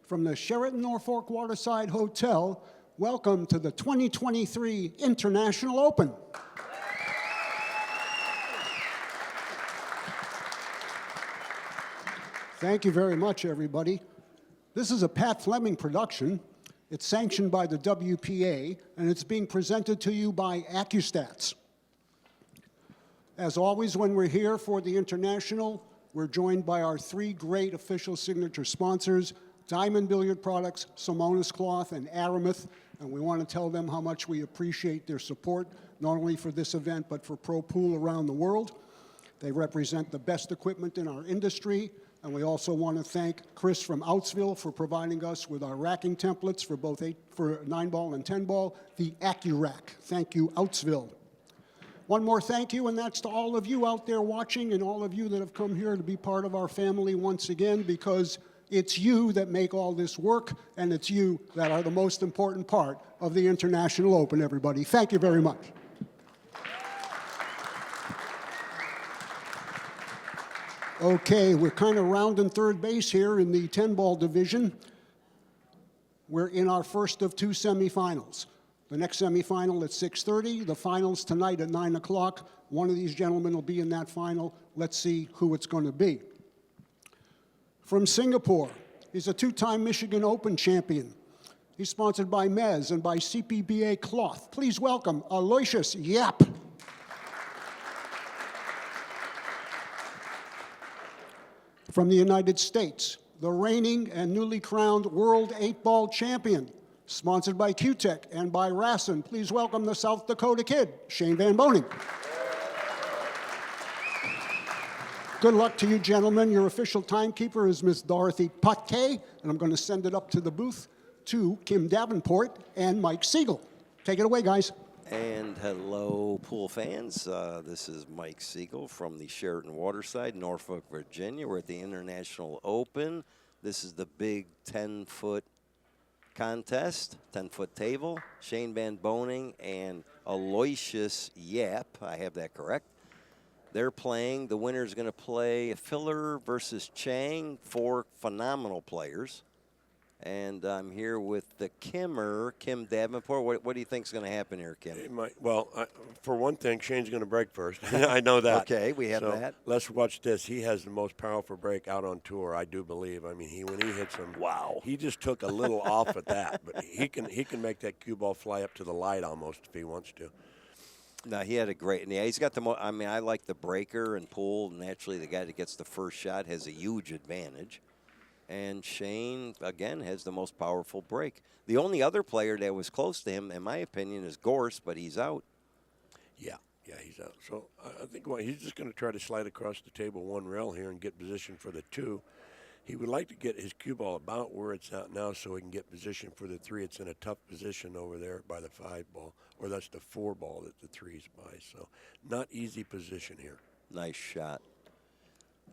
from the Sheraton Norfolk Waterside Hotel, welcome to the 2023 International Open. Thank you very much, everybody. This is a Pat Fleming production. It's sanctioned by the WPA, and it's being presented to you by Accu-Stats. As always, when we're here for the International, we're joined by our three great official signature sponsors, Diamond Billiard Products, Simonis Cloth, and Aramuth, and we want to tell them how much we appreciate their support, not only for this event, but for Pro Pool around the world. They represent the best equipment in our industry, and we also want to thank Chris from Outsville for providing us with our racking templates for both 9-ball and 10-ball, the Accu-Rack. Thank you, Outsville. One more thank you, and that's to all of you out there watching and all of you that have come here to be part of our family once again, because it's you that make all this work, and it's you that are the most important part of the International Open, everybody. Thank you very much. Okay, we're kind of rounding third base here in the 10-ball division. We're in our first of two semifinals. The next semifinal at 6:30, the finals tonight at 9 o'clock. One of these gentlemen will be in that final. Let's see who it's going to be. From Singapore, he's a two-time Michigan Open champion. He's sponsored by Mez and by CPBA Cloth. Please welcome ALOYSIUS YAPP. From the United States, the reigning and newly crowned World 8-Ball champion, sponsored by Q-Tech and by Rasson. Please welcome the South Dakota Kid, Shane Van Boening. Good luck to you, gentlemen. Your official timekeeper is Miss Dorothy Patke, and I'm going to send it up to the booth to Kim Davenport and Mike Sigel. Take it away, guys. And hello, pool fans. This is Mike Sigel from the Sheraton Waterside, Norfolk, Virginia. We're at the International Open. This is the big 10-foot contest, 10-foot table. Shane Van Boening and ALOYSIUS YAPP, I have that correct. They're playing. The winner is going to play Filler versus Chang, four phenomenal players. And I'm here with the Kim Davenport. What do you think is going to happen here, Kim? For one thing, Shane's going to break first. I know that. Okay, we have that. Let's watch this. He has the most powerful break out on tour, I do believe. I mean, when he hits him, wow. He just took a little off at that, but he can make that cue ball fly up to the light almost if he wants to. No, he had a great. Yeah, he's got the most. I mean, I like the breaker and pool. Naturally, the guy that gets the first shot has a huge advantage. And Shane, again, has the most powerful break. The only other player that was close to him, in my opinion, is Gorse, but he's out. Yeah, he's out. So I think he's just going to try to slide across the table one rail here and get position for the 2. He would like to get his cue ball about where it's at now so he can get position for the 3. It's in a tough position over there by the 5-ball, or that's the 4-ball that the 3's by. So not easy position here. Nice shot.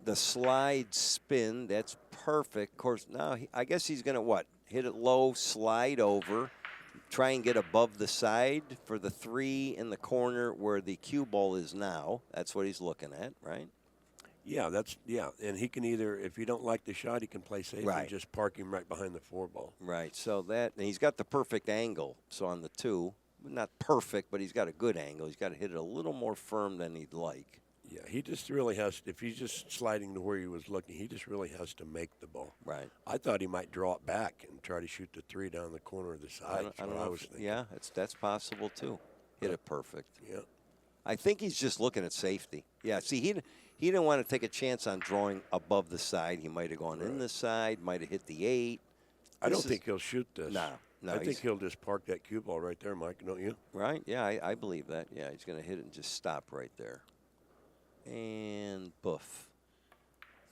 The slide spin, that's perfect. Of course, now I guess he's going to what? Hit it low, slide over, try and get above the side for the 3 in the corner where the cue ball is now. That's what he's looking at, right? Yeah, and he can either, if you don't like the shot, he can play safe and just park him right behind the 4-ball. Right, so and he's got the perfect angle. So on the 2, not perfect, but he's got a good angle. He's got to hit it a little more firm than he'd like. Yeah, he just really has to, if he's just sliding to where he was looking, he just really has to make the ball. Right. I thought he might draw it back and try to shoot the 3 down the corner of the side. I don't know. I was thinking. Yeah, that's possible too. Hit it perfect. Yeah. I think he's just looking at safety. Yeah, see, he didn't want to take a chance on drawing above the side. He might have gone in the side, might have hit the 8. I don't think he'll shoot this. No, I think he'll just park that cue ball right there, Mike, don't you? Right, yeah, I believe that. Yeah, he's going to hit it and just stop right there. And boof.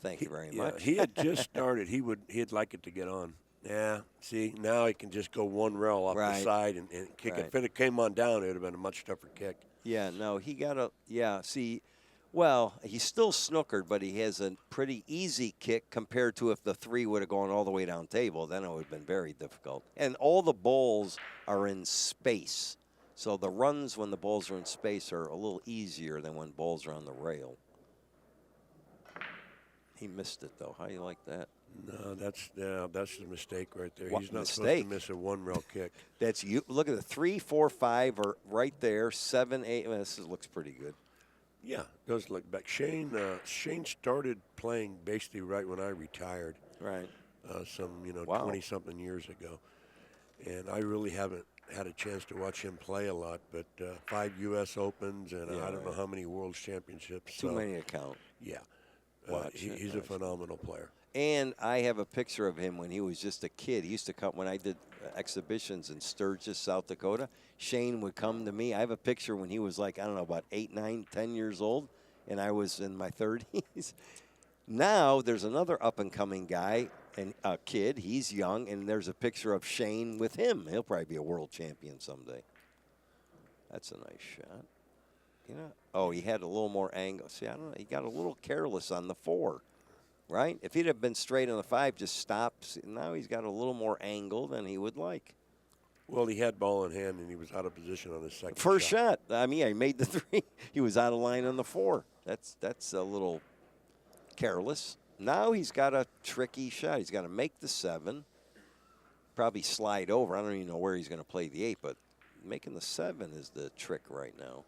Thank you very much. He had just started. He'd like it to get on. Yeah, see, now he can just go one rail off the side and kick it. If it came on down, it would have been a much tougher kick. Yeah, no, he got see, well, he's still snookered, but he has a pretty easy kick compared to if the 3 would have gone all the way down table. Then it would have been very difficult. And all the balls are in space. So the runs when the balls are in space are a little easier than when balls are on the rail. He missed it, though. How do you like that? No, that's the mistake right there. What He's not mistake? supposed to miss a 1 rail kick. That's you. Look at the 3, 4, 5 are right there. 7, 8. Well, this looks pretty good. Yeah, does look back. Shane started playing basically right when I retired. Right. Some Wow. 20-something years ago, and I really haven't had a chance to watch him play a lot. But 5 U.S. Opens and Yeah, I don't know right. how many World Championships. Too so, many to count. Yeah, Watch it, he's a phenomenal player. And I have a picture of him when he was just a kid. He used to come when I did exhibitions in Sturgis, South Dakota. Shane would come to me. I have a picture when he was like, I don't know, about 8, 9, 10 years old, and I was in my 30s. Now there's another up-and-coming guy, and a kid. He's young, and there's a picture of Shane with him. He'll probably be a world champion someday. That's a nice shot. You know, oh, he had a little more angle. See, I don't know. He got a little careless on the 4. Right? If he'd have been straight on the 5, just stops. Now he's got a little more angle than he would like. Well, he had ball in hand, and he was out of position on his second First shot. I mean, he made the 3. He was out of line on the 4. That's a little careless. Now he's got a tricky shot. He's got to make the 7. Probably slide over. I don't even know where he's going to play the 8, but making the 7 is the trick right now.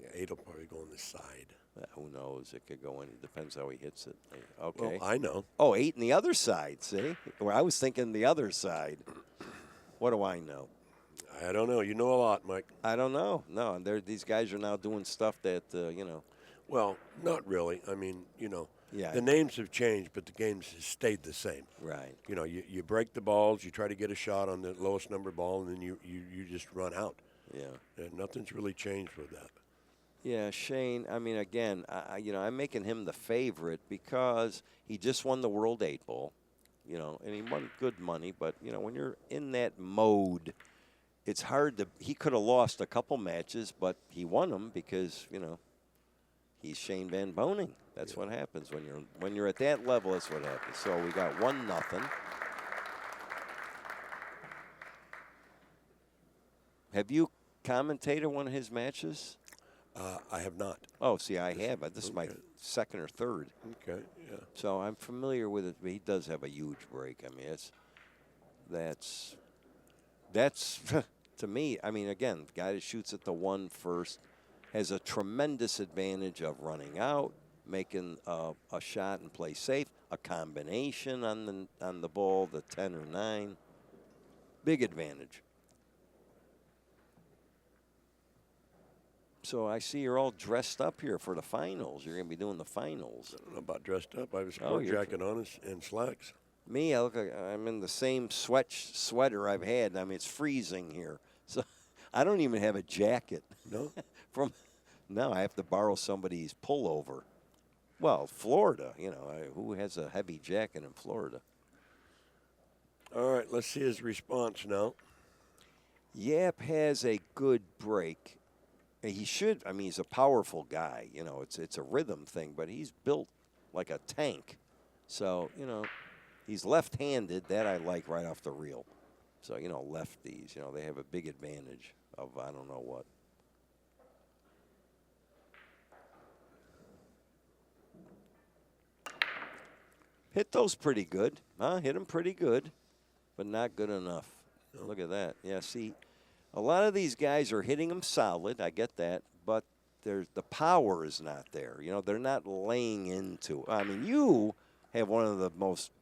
Yeah, 8 will probably go on the side. Who knows? It could go in. It depends how he hits it. Okay. Well, I know. Oh, 8 on the other side, see? Well, I was thinking the other side. What do I know? I don't know. You know a lot, Mike. I don't know. No, these guys are now doing stuff that, Well, not really. I mean, Yeah. the names have changed, but the games have stayed the same. Right. You break the balls, you try to get a shot on the lowest number ball, and then you just run out. Yeah. And nothing's really changed with that. Yeah, Shane, I mean, again, I'm making him the favorite because he just won the World 8 Bowl, and he won good money. But, when you're in that mode, it's hard to – he could have lost a couple matches, but he won them because, he's Shane Van Boening. That's what happens when you're at that level. That's what happens. So we got 1-0. Have you commentated one of his matches? I have not. Oh, see, I have. This is my second or third. Okay, yeah. So I'm familiar with it. But he does have a huge break. I mean, that's to me. I mean, again, the guy that shoots at the 1 first has a tremendous advantage of running out, making a shot and play safe. A combination on the ball, the 10 or 9, big advantage. So I see you're all dressed up here for the finals. You're going to be doing the finals. I don't know about dressed up. I have a sport jacket on and slacks. Me, I look like I'm in the same sweater I've had. I mean, it's freezing here. So I don't even have a jacket. No? No, I have to borrow somebody's pullover. Well, Florida, who has a heavy jacket in Florida? All right, let's see his response now. Yap has a good break. He should. I mean, he's a powerful guy. It's a rhythm thing, but he's built like a tank. So, he's left-handed. That I like right off the reel. So, lefties, they have a big advantage of I don't know what. Hit those pretty good. Huh? Hit them pretty good, but not good enough. No. Look at that. Yeah, see. A lot of these guys are hitting them solid. I get that, but the power is not there. They're not laying into. I mean, you have one of the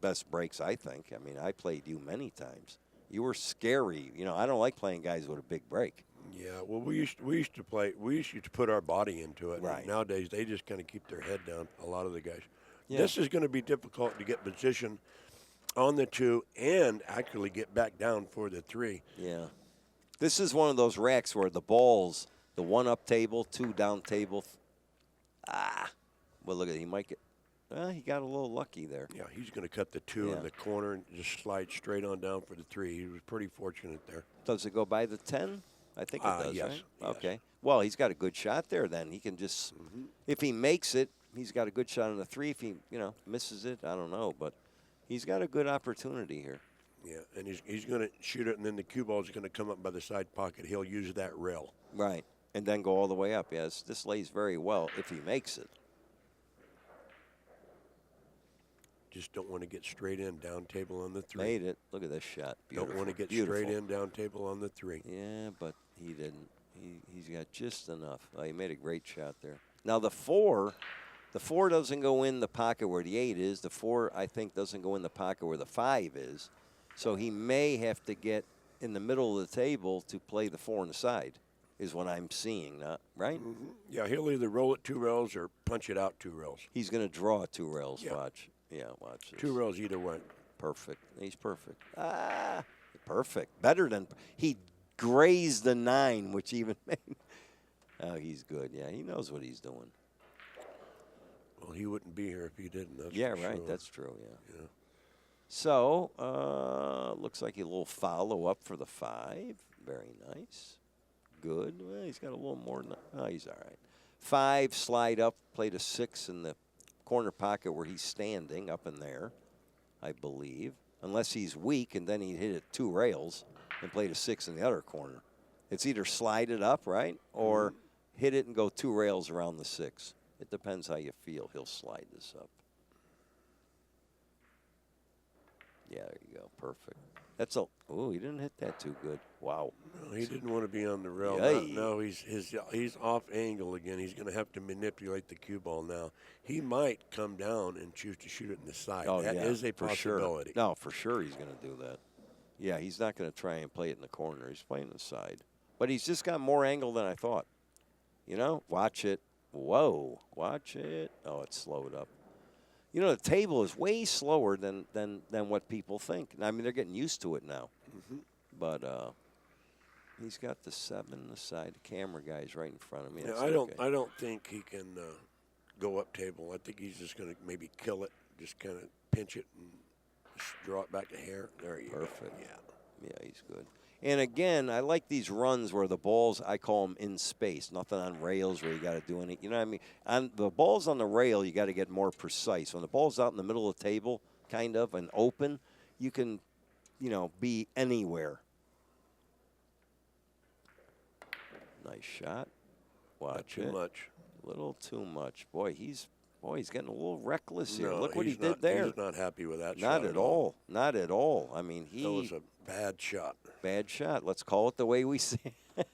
best breaks, I think. I mean, I played you many times. You were scary. I don't like playing guys with a big break. Yeah, well, we used to put our body into it. Right. Nowadays, they just kind of keep their head down. A lot of the guys. Yeah. This is going to be difficult to get position on the 2 and actually get back down for the 3. Yeah. This is one of those racks where the balls, the 1 up table, 2 down table. Well, look at it. He might get. He got a little lucky there. Yeah, he's going to cut the 2 in the corner and just slide straight on down for the 3. He was pretty fortunate there. Does it go by the 10? I think it does, yes, right? yes. Okay. Well, he's got a good shot there then. He can just, if he makes it, he's got a good shot on the 3. If he, misses it, I don't know. But he's got a good opportunity here. Yeah, and he's going to shoot it, and then the cue ball is going to come up by the side pocket. He'll use that rail. Right, and then go all the way up. Yes, this lays very well if he makes it. Just don't want to get straight in, down table on the 3. Made it. Look at this shot. Beautiful. Don't want to get Beautiful. straight in, down table on the 3. Yeah, but he didn't. He's got just enough. He made a great shot there. Now the 4 doesn't go in the pocket where the 8 is. The 4, I think, doesn't go in the pocket where the 5 is. So he may have to get in the middle of the table to play the 4 on the side, is what I'm seeing, right? Mm-hmm. Yeah, he'll either roll it 2 rails or punch it out 2 rails. He's going to draw 2 rails, Yeah. watch. Yeah, watch this. 2 rails either way. Perfect. He's perfect. Perfect. Better than he grazed the 9, which even made. Oh, he's good. Yeah, he knows what he's doing. Well, he wouldn't be here if he didn't. That's Yeah, for right. sure. That's true. Yeah. Yeah. So looks like a little follow up for the 5. Very nice. Good. Well, he's got a little more. Oh, he's all right. 5 slide up. Played a 6 in the corner pocket where he's standing up in there, I believe. Unless he's weak, and then he hit it 2 rails and played a 6 in the other corner. It's either slide it up, right, or hit it and go 2 rails around the 6. It depends how you feel. He'll slide this up. Yeah, there you go. Perfect. That's a. Oh, he didn't hit that too good. Wow. No, he didn't want to be on the rail. Yay. No, he's off angle again. He's going to have to manipulate the cue ball now. He might come down and choose to shoot it in the side. Oh, That yeah, is a for possibility. Sure. No, for sure he's going to do that. Yeah, he's not going to try and play it in the corner. He's playing the side. But he's just got more angle than I thought. You know, watch it. Whoa, watch it. Oh, it's slowed up. You know, the table is way slower than what people think. I mean, they're getting used to it now. Mm-hmm. But he's got the 7 on the side. The camera guy's right in front of me. Yeah, That's I okay. don't think he can go up table. I think he's just going to maybe kill it, just kind of pinch it and just draw it back a hair. There you Perfect. go. Yeah. Yeah, he's good. And again, I like these runs where the balls, I call them in space, nothing on rails where you got to do anything. You know what I mean? On the balls on the rail, you got to get more precise. When the ball's out in the middle of the table, kind of, and open, you can, you know, be anywhere. Nice shot. Watch Not too it. much. A little too much. Boy, he's getting a little reckless here. No, Look what he he's not- did there. He's not happy with that shot. Not at all. Not at all. I mean, That was a bad shot. bad shot. Let's call it the way we see it.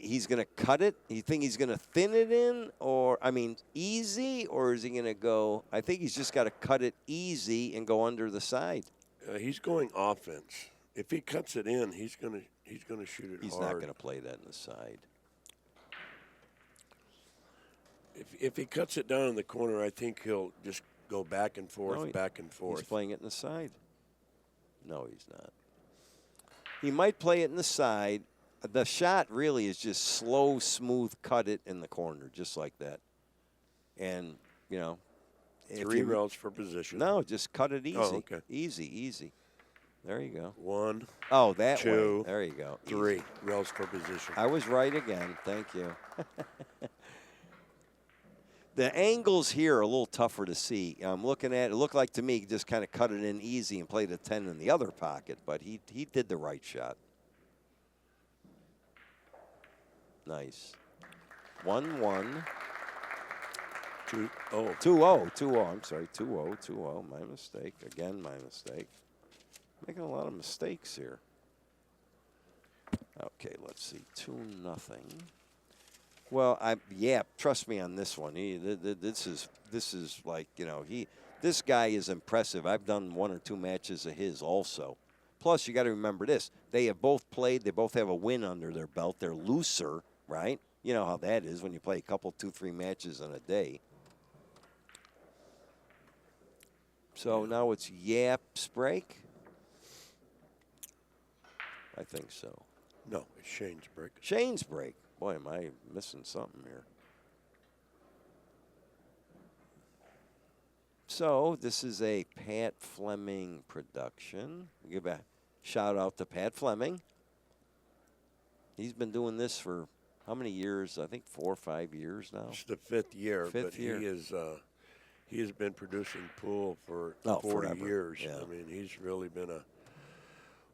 He's going to cut it? You think he's going to thin it in? Or, I mean, easy? Or is he going to go? I think he's just got to cut it easy and go under the side. He's going offense. If he cuts it in, he's going to shoot it He's hard. not going to play that in the side. If he cuts it down in the corner, I think he'll just go back and forth, No, back and forth. He's playing it in the side. No, he's not. He might play it in the side. The shot really is just slow, smooth, cut it in the corner, just like that. And, you know. if 3 you- rails for position. No, just cut it easy. Oh, okay. Easy. There you go. 1, Oh, that 2, way. There you go. 3 Easy. rails for position. I was right again. Thank you. The angles here are a little tougher to see. I'm looking at it. It looked like to me he just kind of cut it in easy and played a 10 in the other pocket, but he did the right shot. Nice. 1-1. 2-0. 2-0. I'm sorry. 2-0. My mistake. Again, my mistake. Making a lot of mistakes here. Okay, let's see. 2-0. Well, trust me on this one. This is like, you know, this guy is impressive. I've done 1 or 2 matches of his also. Plus, you got to remember this. They have both played. They both have a win under their belt. They're looser, right? You know how that is when you play a couple, 2, 3 matches in a day. So now it's Yapp's break. I think so. No, it's Shane's break. Shane's break. Boy, am I missing something here. So this is a Pat Fleming production. We give a shout out to Pat Fleming. He's been doing this for how many years? I think 4 or 5 years now. It's the 5th year, Fifth but year. he has been producing pool for 40 forever. years. Yeah. I mean, he's really been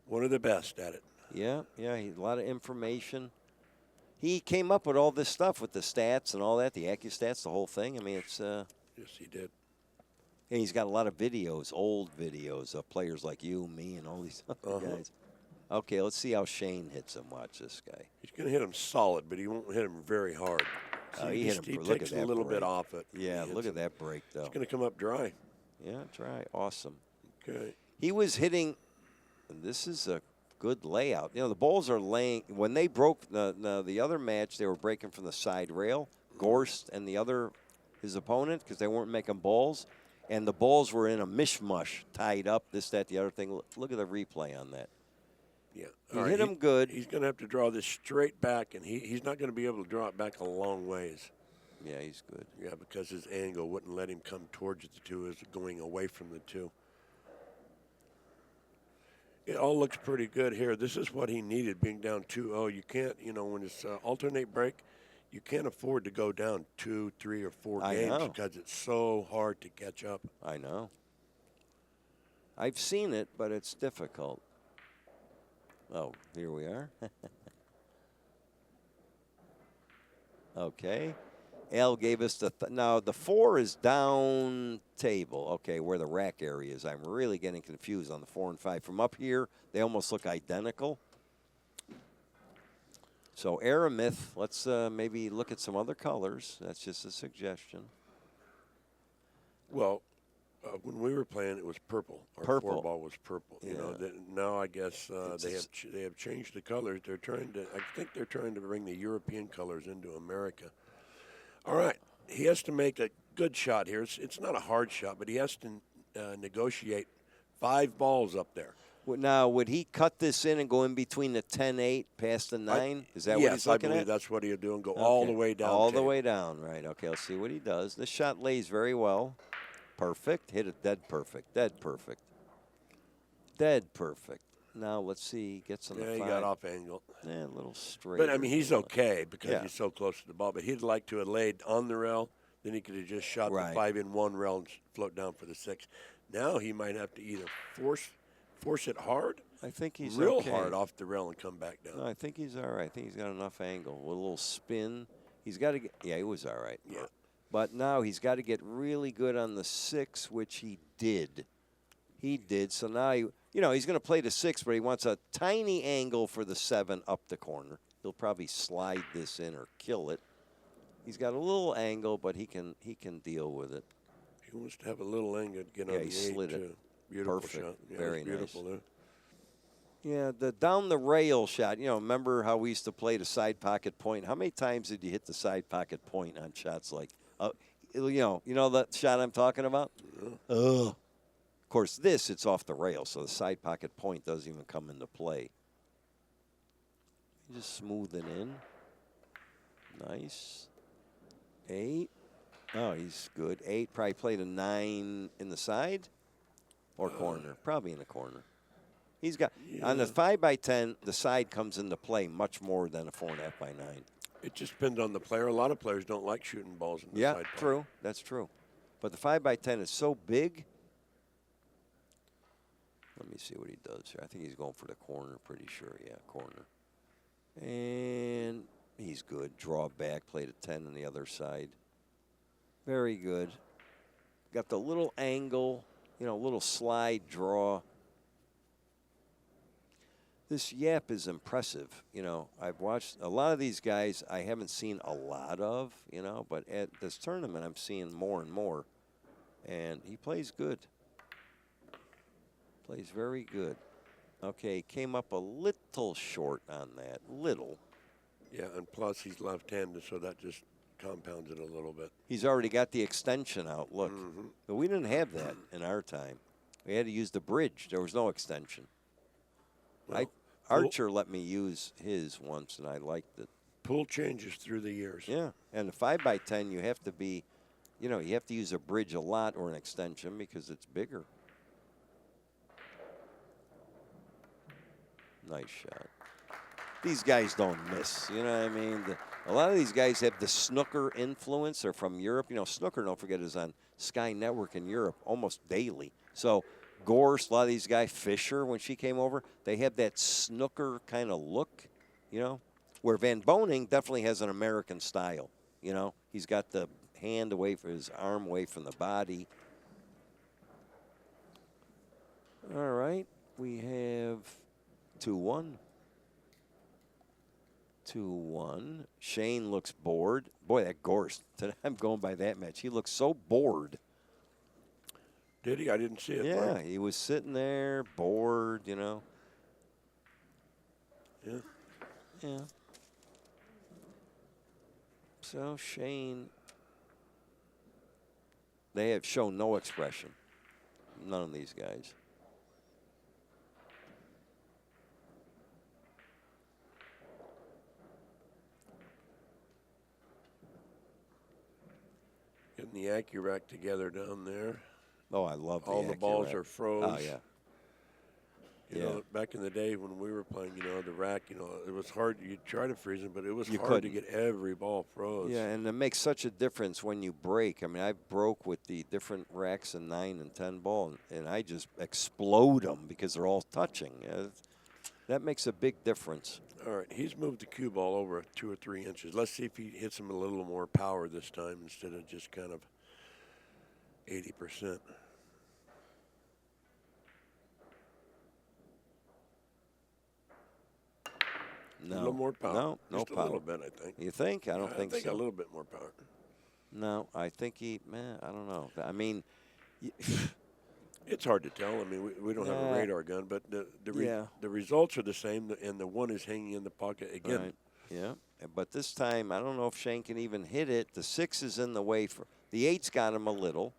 one of the best at it. Yeah, a lot of information. He came up with all this stuff with the stats and all that, the Accu-Stats, the whole thing. I mean, it's Yes, he did. And he's got a lot of videos, old videos of players like you, me, and all these other guys. Okay, let's see how Shane hits him. Watch this guy. He's going to hit him solid, but he won't hit him very hard. He hit him. He Look takes at a that little break. bit off it. Yeah, look at that break, though. It's going to come up dry. Yeah, try. Awesome. Okay. He was hitting. This is a good layout. You know, the balls are laying. When they broke the other match, they were breaking from the side rail. Gorst and his opponent, because they weren't making balls. And the balls were in a mishmash, tied up, this, that, the other thing. Look at the replay on that. Yeah. He hit him good. He's going to have to draw this straight back, and he's not going to be able to draw it back a long ways. Yeah, he's good. Yeah, because his angle wouldn't let him come towards the two as going away from the two. It all looks pretty good here. This is what he needed, being down 2-0. You can't, when it's alternate break, you can't afford to go down 2, 3, or 4 games because it's so hard to catch up. I know. I've seen it, but it's difficult. Oh, here we are. Okay. Al gave us now the 4 is down table. Okay, where the rack area is. I'm really getting confused on the 4 and 5. From up here, they almost look identical. So Aramith, let's maybe look at some other colors. That's just a suggestion. Well, when we were playing, it was purple. Our Purple. 4-ball was purple. Yeah. Now I guess they have changed the colors. I think they're trying to bring the European colors into America. All right, he has to make a good shot here. It's not a hard shot, but he has to negotiate 5 balls up there. Now, would he cut this in and go in between the 10-8 past the 9? Is that what he's looking I believe at? that's what he'll do and go all the way down. All the way down, right. Okay, let's see what he does. This shot lays very well. Perfect. Hit it dead perfect. Dead perfect. Dead perfect. Now, let's see. Gets on the 5. He got off angle. Yeah, a little straight. But, I mean, he's okay because he's so close to the ball. But he'd like to have laid on the rail. Then he could have just shot the 5 in one rail and float down for the 6. Now he might have to either force it hard. I think he's real okay. hard off the rail and come back down. No, I think he's all right. I think he's got enough angle with a little spin. He's got to get. Yeah, he was all right. Yeah. But now he's got to get really good on the 6, which he did. He did. So now he's going to play the 6, but he wants a tiny angle for the 7 up the corner. He'll probably slide this in or kill it. He's got a little angle, but he can deal with it. He wants to have a little angle to get on the 8. He slid it. Too. Beautiful Perfect. shot. Yeah, very beautiful nice. There. Yeah, the down the rail shot. Remember how we used to play the side pocket point? How many times did you hit the side pocket point on shots like, you know that shot I'm talking about? Yeah. Of course, it's off the rail, so the side pocket point doesn't even come into play. Just smooth it in. Nice. 8. Oh, he's good. 8. Probably played a 9 in the side or corner. Probably in the corner. He's got on the 5x10. The side comes into play much more than a 4.5 by 9. It just depends on the player. A lot of players don't like shooting balls in the side. Yeah, true. That's true. But the 5x10 is so big. Let me see what he does here. I think he's going for the corner. Pretty sure. Yeah, corner. And he's good. Draw back. Played a 10 on the other side. Very good. Got the little angle, little slide draw. This Yapp is impressive. I've watched a lot of these guys I haven't seen a lot of, but at this tournament I'm seeing more and more. And he plays good. Plays very good. Okay, came up a little short on that. Little. Yeah, and plus he's left-handed, so that just compounds it a little bit. He's already got the extension out. Look, but we didn't have that in our time. We had to use the bridge. There was no extension. Well, Archer let me use his once, and I liked it. Pool changes through the years. Yeah, and the 5x10, you have to be, you have to use a bridge a lot or an extension because it's bigger. Nice shot. These guys don't miss, you know what I mean? A lot of these guys have the snooker influence. They're from Europe. Snooker, don't forget, is on Sky Network in Europe almost daily. So Gorst, a lot of these guys, Fisher, when she came over, they have that snooker kind of look, where Van Boening definitely has an American style. He's got the hand away from his arm away from the body. All right, we have 2-1. 2-1. Shane looks bored. Boy, that Gorst. Today I'm going by that match. He looks so bored. Did he? I didn't see it. Yeah, Mark. he was sitting there, bored, you know. Yeah. Yeah. So Shane, they have shown no expression. None of these guys. Getting the Accu-Rack together down there. Oh, I love All the balls Accu-Rack. are froze. Oh, yeah. You know, back in the day when we were playing, you know, the rack, you know, it was hard. You'd try to freeze them, but it was hard couldn't. to get every ball froze. Yeah, and it makes such a difference when you break. I mean, I broke with the different racks in 9 and 10 ball, and I just explode them because they're all touching. That makes a big difference. All right, he's moved the cue ball over 2 or 3 inches. Let's see if he hits him a little more power this time instead of just kind of 80%. No. A little more power. No just power. A little bit, I think. You think? I don't think so. I think a little bit more power. No, I think I don't know. I mean, it's hard to tell. I mean, we don't have a radar gun, but the results are the same, and the one is hanging in the pocket again. Right. Yeah, but this time, I don't know if Shane can even hit it. The 6 is in the way. The 8's got him a little.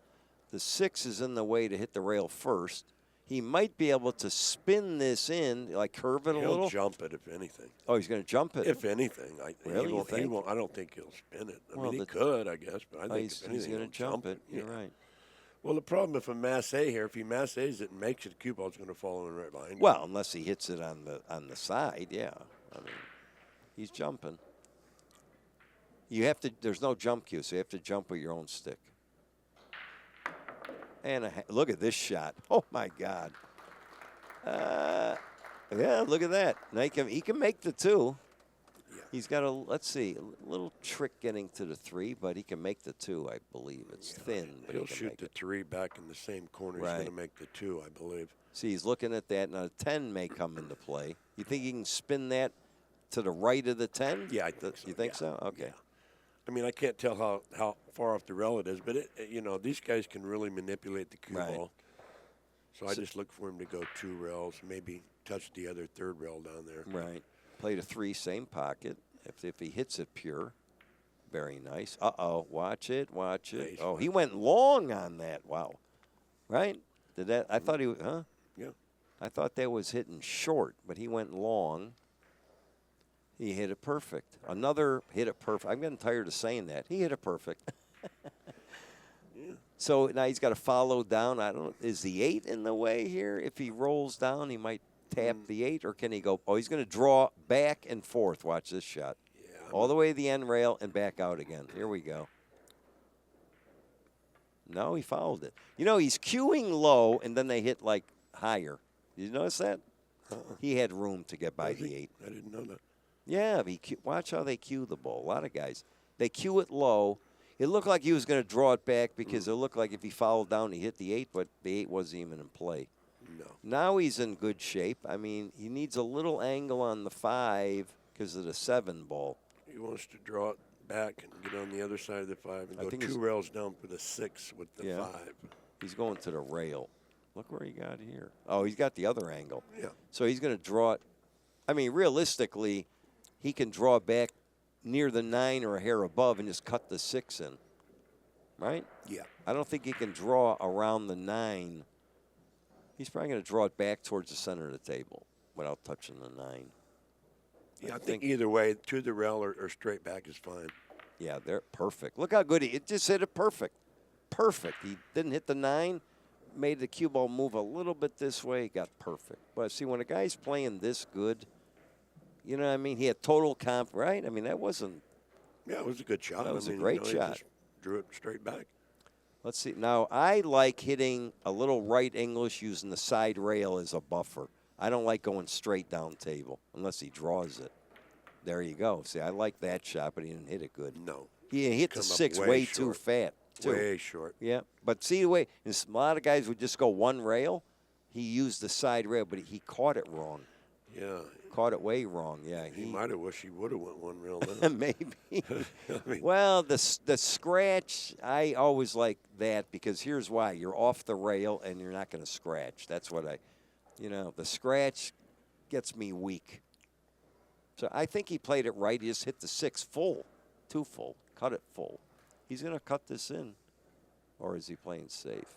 The 6 is in the way to hit the rail first. He might be able to spin this in, like curve it a little. He'll jump it, if anything. Oh, he's going to jump it? If anything. Really? He won't, I don't think he'll spin it. I mean, he the- could, I guess, but I think he's if anything, going he'll to jump it. Yeah. You're right. Well, the problem if a masse here, if he masses it and makes it, the cue ball's going to fall in right behind him. Well, unless he hits it on the side, yeah. I mean, he's jumping. You have to. There's no jump cue, so you have to jump with your own stick. And look at this shot. Oh my God. Yeah, look at that. Now he can make the 2. Yeah. He's got a little trick getting to the 3, but he can make the 2. I believe it's thin, but he'll he can shoot make the it. 3 back in the same corner. Right. He's going to make the 2, I believe. See, he's looking at that. Now, the 10 may come into play. You think he can spin that to the right of the 10? Yeah, I think so. You think Yeah. so? Okay. Yeah. I mean, I can't tell how far off the rail it is, but you know, these guys can really manipulate the cue ball. So I just look for him to go 2 rails, maybe touch the other 3rd rail down there. Right. Play to 3, same pocket. If he hits it pure, very nice. Uh-oh, watch it. Nice. Oh, he went long on that. Wow. Right? Did that? I thought he was, huh? Yeah. I thought that was hitting short, but he went long. He hit it perfect. Another hit it perfect. I'm getting tired of saying that. He hit it perfect. Yeah. So now he's got to follow down. I don't. Is the 8 in the way here? If he rolls down, he might tap the 8, or can he go? Oh, he's going to draw back and forth. Watch this shot. Yeah. All the way to the end rail and back out again. Here we go. No, he fouled it. You know, he's cueing low, and then they hit like higher. Did you notice that? He had room to get by the 8. I didn't know that. Yeah, watch how they cue the ball. A lot of guys, they cue it low. It looked like he was going to draw it back because it looked like if he fouled down, he hit the 8, but the 8 wasn't even in play. No. Now he's in good shape. I mean, he needs a little angle on the 5 because of the 7 ball. He wants to draw it back and get on the other side of the 5 and I go think 2 rails down for the 6 with the 5. He's going to the rail. Look where he got here. Oh, he's got the other angle. Yeah. So he's going to draw it. I mean, realistically, he can draw back near the 9 or a hair above and just cut the 6 in. Right? Yeah. I don't think he can draw around the 9. He's probably going to draw it back towards the center of the table without touching the 9. Yeah, I think either way, to the rail or straight back is fine. Yeah, they're perfect. Look how good it just hit it perfect. Perfect. He didn't hit the 9, made the cue ball move a little bit this way, got perfect. But see, when a guy's playing this good, you know what I mean? He had total comp, right? I mean, that wasn't. Yeah, it was a good shot. That was I mean, a great he shot. just drew it straight back. Let's see. Now, I like hitting a little right English using the side rail as a buffer. I don't like going straight down table unless he draws it. There you go. See, I like that shot, but he didn't hit it good. No. He hit the Come up 6 way way too short. fat, too. Way short. Yeah, but see the way a lot of guys would just go one rail. he used the side rail, but he caught it wrong. Yeah. Caught it way wrong. Yeah, He might have wished he would have went one rail down. maybe. I mean, Well, the scratch, I always like that because here's why. You're off the rail and you're not going to scratch. That's what the scratch gets me weak. So I think he played it right. He just hit the 6 full, 2 full, cut it full. He's going to cut this in, or is he playing safe?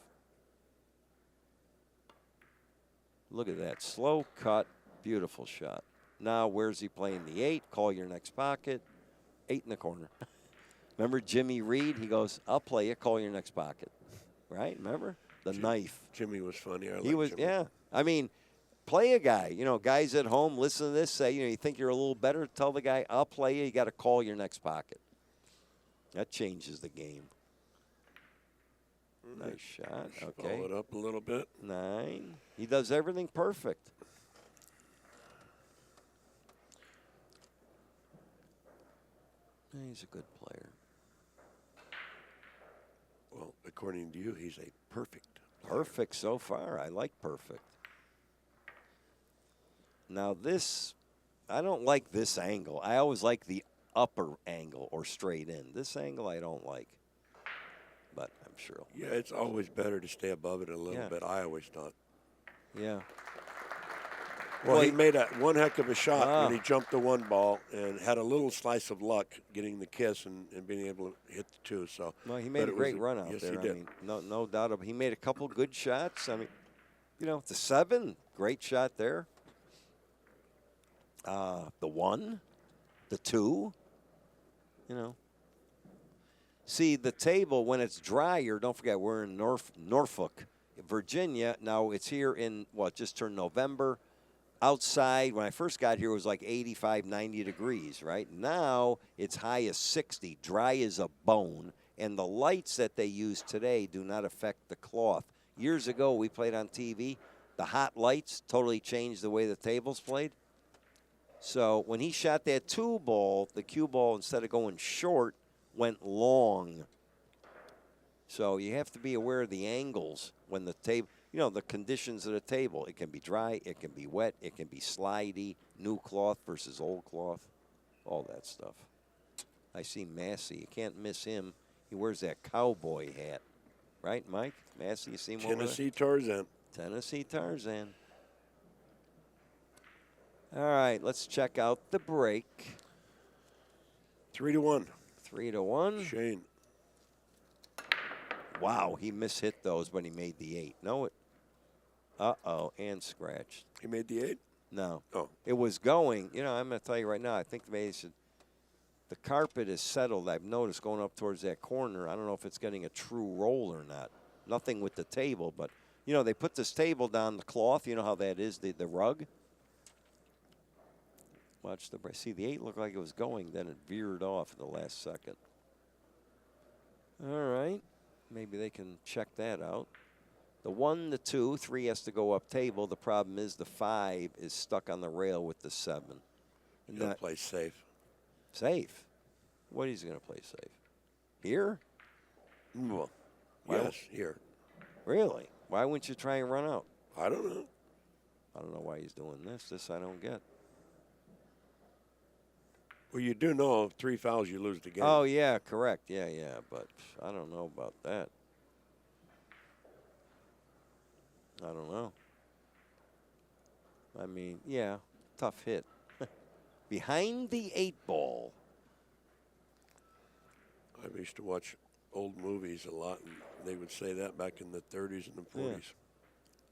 Look at that. Slow cut, beautiful shot. Now, where's he playing the 8? Call your next pocket. 8 in the corner. Remember Jimmy Reed? He goes, I'll play it, call your next pocket. Right? Remember? The knife. Jimmy was funny. He was, Jimmy. yeah. I mean, play a guy. Guys at home, listen to this, say, you think you're a little better, tell the guy, I'll play you. You got to call your next pocket. That changes the game. Nice shot. Okay. Follow it up a little bit. 9. He does everything perfect. He's a good player. Well, according to you, he's a perfect player. Perfect so far. I like perfect. Now this, I don't like this angle. I always like the upper angle or straight in. This angle I don't like, but I'm sure. Yeah, it's always better to stay above it a little bit. I always thought. Yeah. Well, he made one heck of a shot when he jumped the 1 ball and had a little slice of luck getting the kiss and being able to hit the 2. So. Well, he made a great run out yes, there. He did. I mean, no doubt. He made a couple good shots. I mean, the 7, great shot there. The 1, the 2, See, the table, when it's drier, don't forget, we're in Norfolk, Virginia. Now, it's here in, it just turned November. Outside, when I first got here, it was like 85, 90 degrees, right? Now, it's high as 60, dry as a bone. And the lights that they use today do not affect the cloth. Years ago, we played on TV. The hot lights totally changed the way the tables played. So when he shot that 2 ball, the cue ball, instead of going short, went long. So you have to be aware of the angles when the table, the conditions of the table. It can be dry, it can be wet, it can be slidey, new cloth versus old cloth, all that stuff. I see Massey. You can't miss him. He wears that cowboy hat. Right, Mike? Massey, you see him over there? Tennessee Tarzan. Tennessee Tarzan. All right, let's check out the break. 3-1. 3-1. Shane. Wow, he mishit those, but he made the 8. No, uh-oh, and scratched. He made the 8? No. Oh. It was going, I'm going to tell you right now, I think they should, the carpet is settled. I've noticed going up towards that corner. I don't know if it's getting a true roll or not. Nothing with the table, but, they put this table down the cloth. You know how that is, the rug? Watch the break. See, the 8 looked like it was going, then it veered off at the last second. All right. Maybe they can check that out. The 1, the 2, 3 has to go up table. The problem is the 5 is stuck on the rail with the 7. He's going to play safe. Safe? What is he going to play safe? Here? Well, yes, here. Really? Why wouldn't you try and run out? I don't know. I don't know why he's doing this. This I don't get. Well, you do know if 3 fouls, you lose the game. Oh, yeah, correct. Yeah, but I don't know about that. I don't know. I mean, yeah, tough hit. Behind the 8 ball. I used to watch old movies a lot, and they would say that back in the 30s and the 40s. Yeah.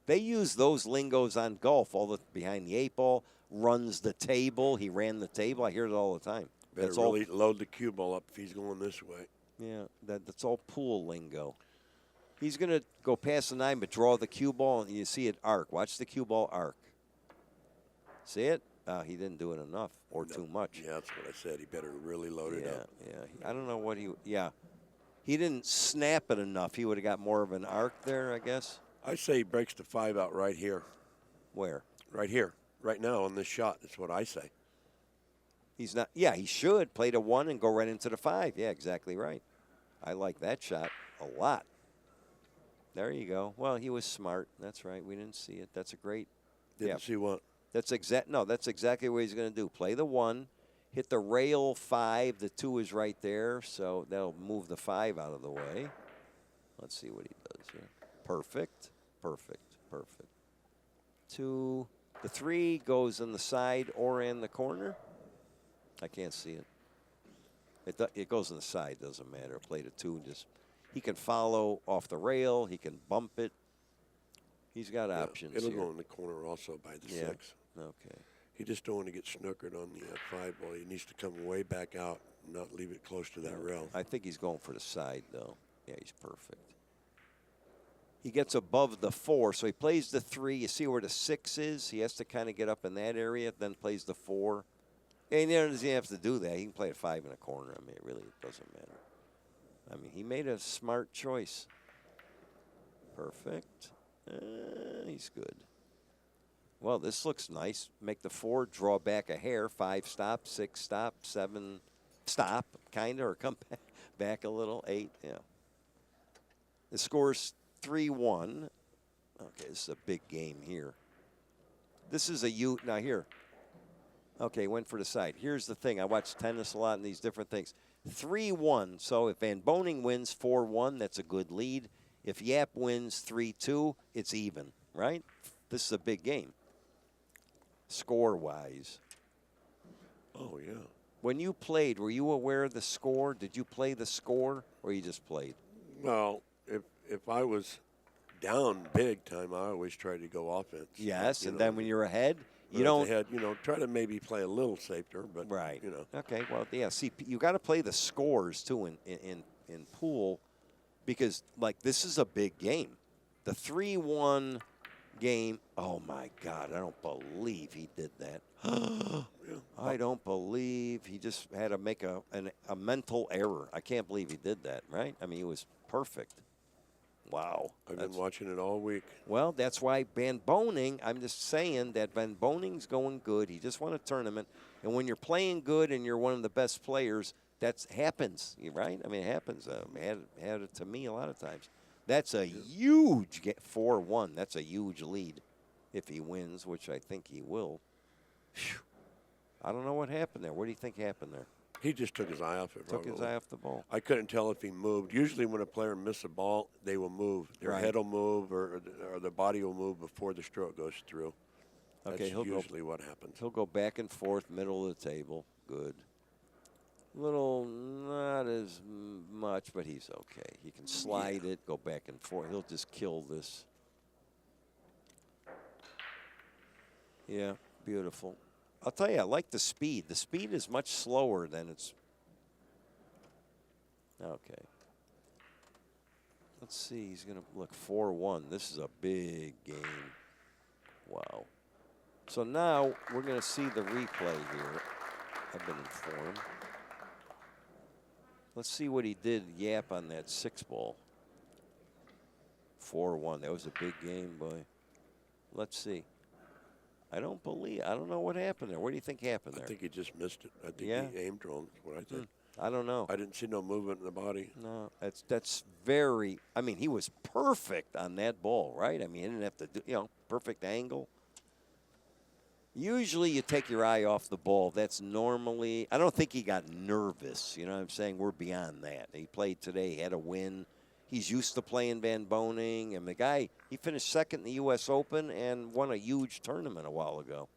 They use those lingos on golf. All the behind the 8 ball, runs the table. He ran the table. I hear it all the time. Better really load the cue ball up if he's going this way. Yeah, that's all pool lingo. He's going to go past the 9, but draw the cue ball, and you see it arc. Watch the cue ball arc. See it? He didn't do it enough or too much. Yeah, that's what I said. He better really load it up. Yeah. I don't know what he didn't snap it enough. He would have got more of an arc there, I guess. I say he breaks the 5 out right here. Where? Right here. Right now on this shot. That's what I say. He's not. Yeah, he should play to 1 and go right into the 5. Yeah, exactly right. I like that shot a lot. There you go. Well, he was smart. That's right. We didn't see it. That's a great. Didn't see what? That's exactly what he's going to do. Play the 1, hit the rail 5. The 2 is right there, so that'll move the 5 out of the way. Let's see what he does here. Perfect. Perfect. Perfect. 2. The 3 goes in the side or in the corner. I can't see it. It goes in the side. Doesn't matter. Play the 2 and just. He can follow off the rail. He can bump it. He's got options. It'll here. go in the corner also by the 6. Okay. He just don't want to get snookered on the 5 ball. He needs to come way back out and not leave it close to that rail. I think he's going for the side, though. Yeah, he's perfect. He gets above the 4, so he plays the 3. You see where the 6 is? He has to kind of get up in that area, then plays the 4. And he doesn't have to do that. He can play a 5 in a corner. I mean, it really doesn't matter. I mean, he made a smart choice. Perfect. He's good. Well, this looks nice. Make the 4, draw back a hair. 5 stop, 6 stop, 7 stop, kind of, or come back a little. 8, yeah. The score's 3-1. Okay, this is a big game here. This is a now here. Okay, went for the side. Here's the thing. I watch tennis a lot and these different things. 3-1. So if Van Boening wins 4-1, that's a good lead. If Yapp wins 3-2, it's even, right? This is a big game, score-wise. Oh, yeah. When you played, were you aware of the score? Did you play the score, or you just played? Well, if I was down big time, I always try to go offense. Yes, and know, then when you're ahead, you But don't. ahead, try to maybe play a little safer, but Right. Okay. Well, yeah. See, you got to play the scores too in pool, because like this is a big game. The 3-1 game. Oh my God! I don't believe he did that. I don't believe he just had to make a mental error. I can't believe he did that. Right? I mean, he was perfect. Wow. I've been watching it all week. Well, that's why Van Boening, I'm just saying that Van Boning's going good. He just won a tournament. And when you're playing good and you're one of the best players, that happens, right? I mean, it happens. Had it to me a lot of times. That's a huge 4-1. That's a huge lead if he wins, which I think he will. Whew. I don't know what happened there. What do you think happened there? He just took his eye off it. Took his eye off the ball. I couldn't tell if he moved. Usually when a player misses a ball, they will move. Their head will move or the body will move before the stroke goes through. Okay, That's usually what happens. He'll go back and forth, middle of the table. Good. Little, not as much, but he's okay. He can slide it, go back and forth. He'll just kill this. Yeah, beautiful. I'll tell you, I like the speed. The speed is much slower than it's. Okay. Let's see. He's going to look 4-1. This is a big game. Wow. So now we're going to see the replay here. I've been informed. Let's see what he did, Yapp, on that 6 ball. 4-1. That was a big game, boy. Let's see. I don't know what happened there. What do you think happened there? I think he just missed it. I think he aimed wrong, is what I think. I don't know. I didn't see no movement in the body. No, that's very, I mean, he was perfect on that ball, right? I mean, he didn't have to do, perfect angle. Usually you take your eye off the ball. That's normally, I don't think he got nervous. You know what I'm saying? We're beyond that. He played today, he had a win. He's used to playing Van Boening. And the guy, he finished second in the U.S. Open and won a huge tournament a while ago.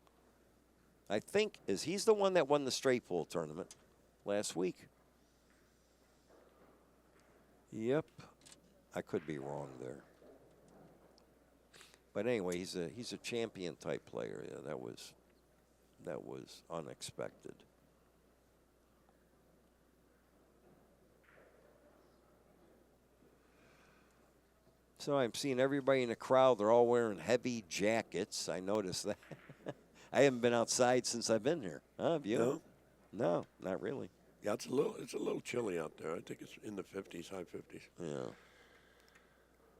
I think he's the one that won the straight pool tournament last week. Yep. I could be wrong there. But anyway, he's a champion type player. Yeah, that was unexpected. So I'm seeing everybody in the crowd. They're all wearing heavy jackets. I noticed that. I haven't been outside since I've been here. Huh, have you? No. No, not really. Yeah, it's a little chilly out there. I think it's in the 50s, high 50s. Yeah.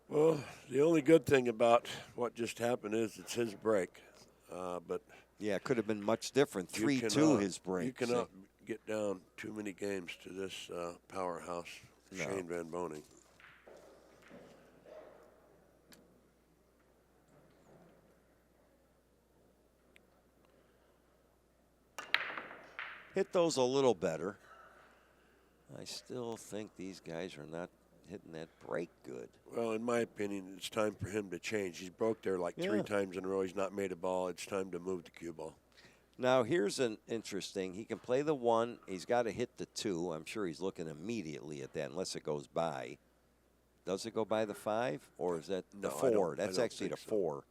Well, the only good thing about what just happened is it's his break. But yeah, it could have been much different. 3-2 his break. You cannot get down too many games to this powerhouse, Shane Van Boening. hit those a little better. I still think these guys are not hitting that break good. Well, in my opinion, it's time for him to change. He's broke there like 3 times in a row. He's not made a ball. It's time to move the cue ball. Now, here's an interesting. He can play the 1. He's got to hit the 2. I'm sure he's looking immediately at that unless it goes by. Does it go by the 5, or is that the 4? That's actually the 4.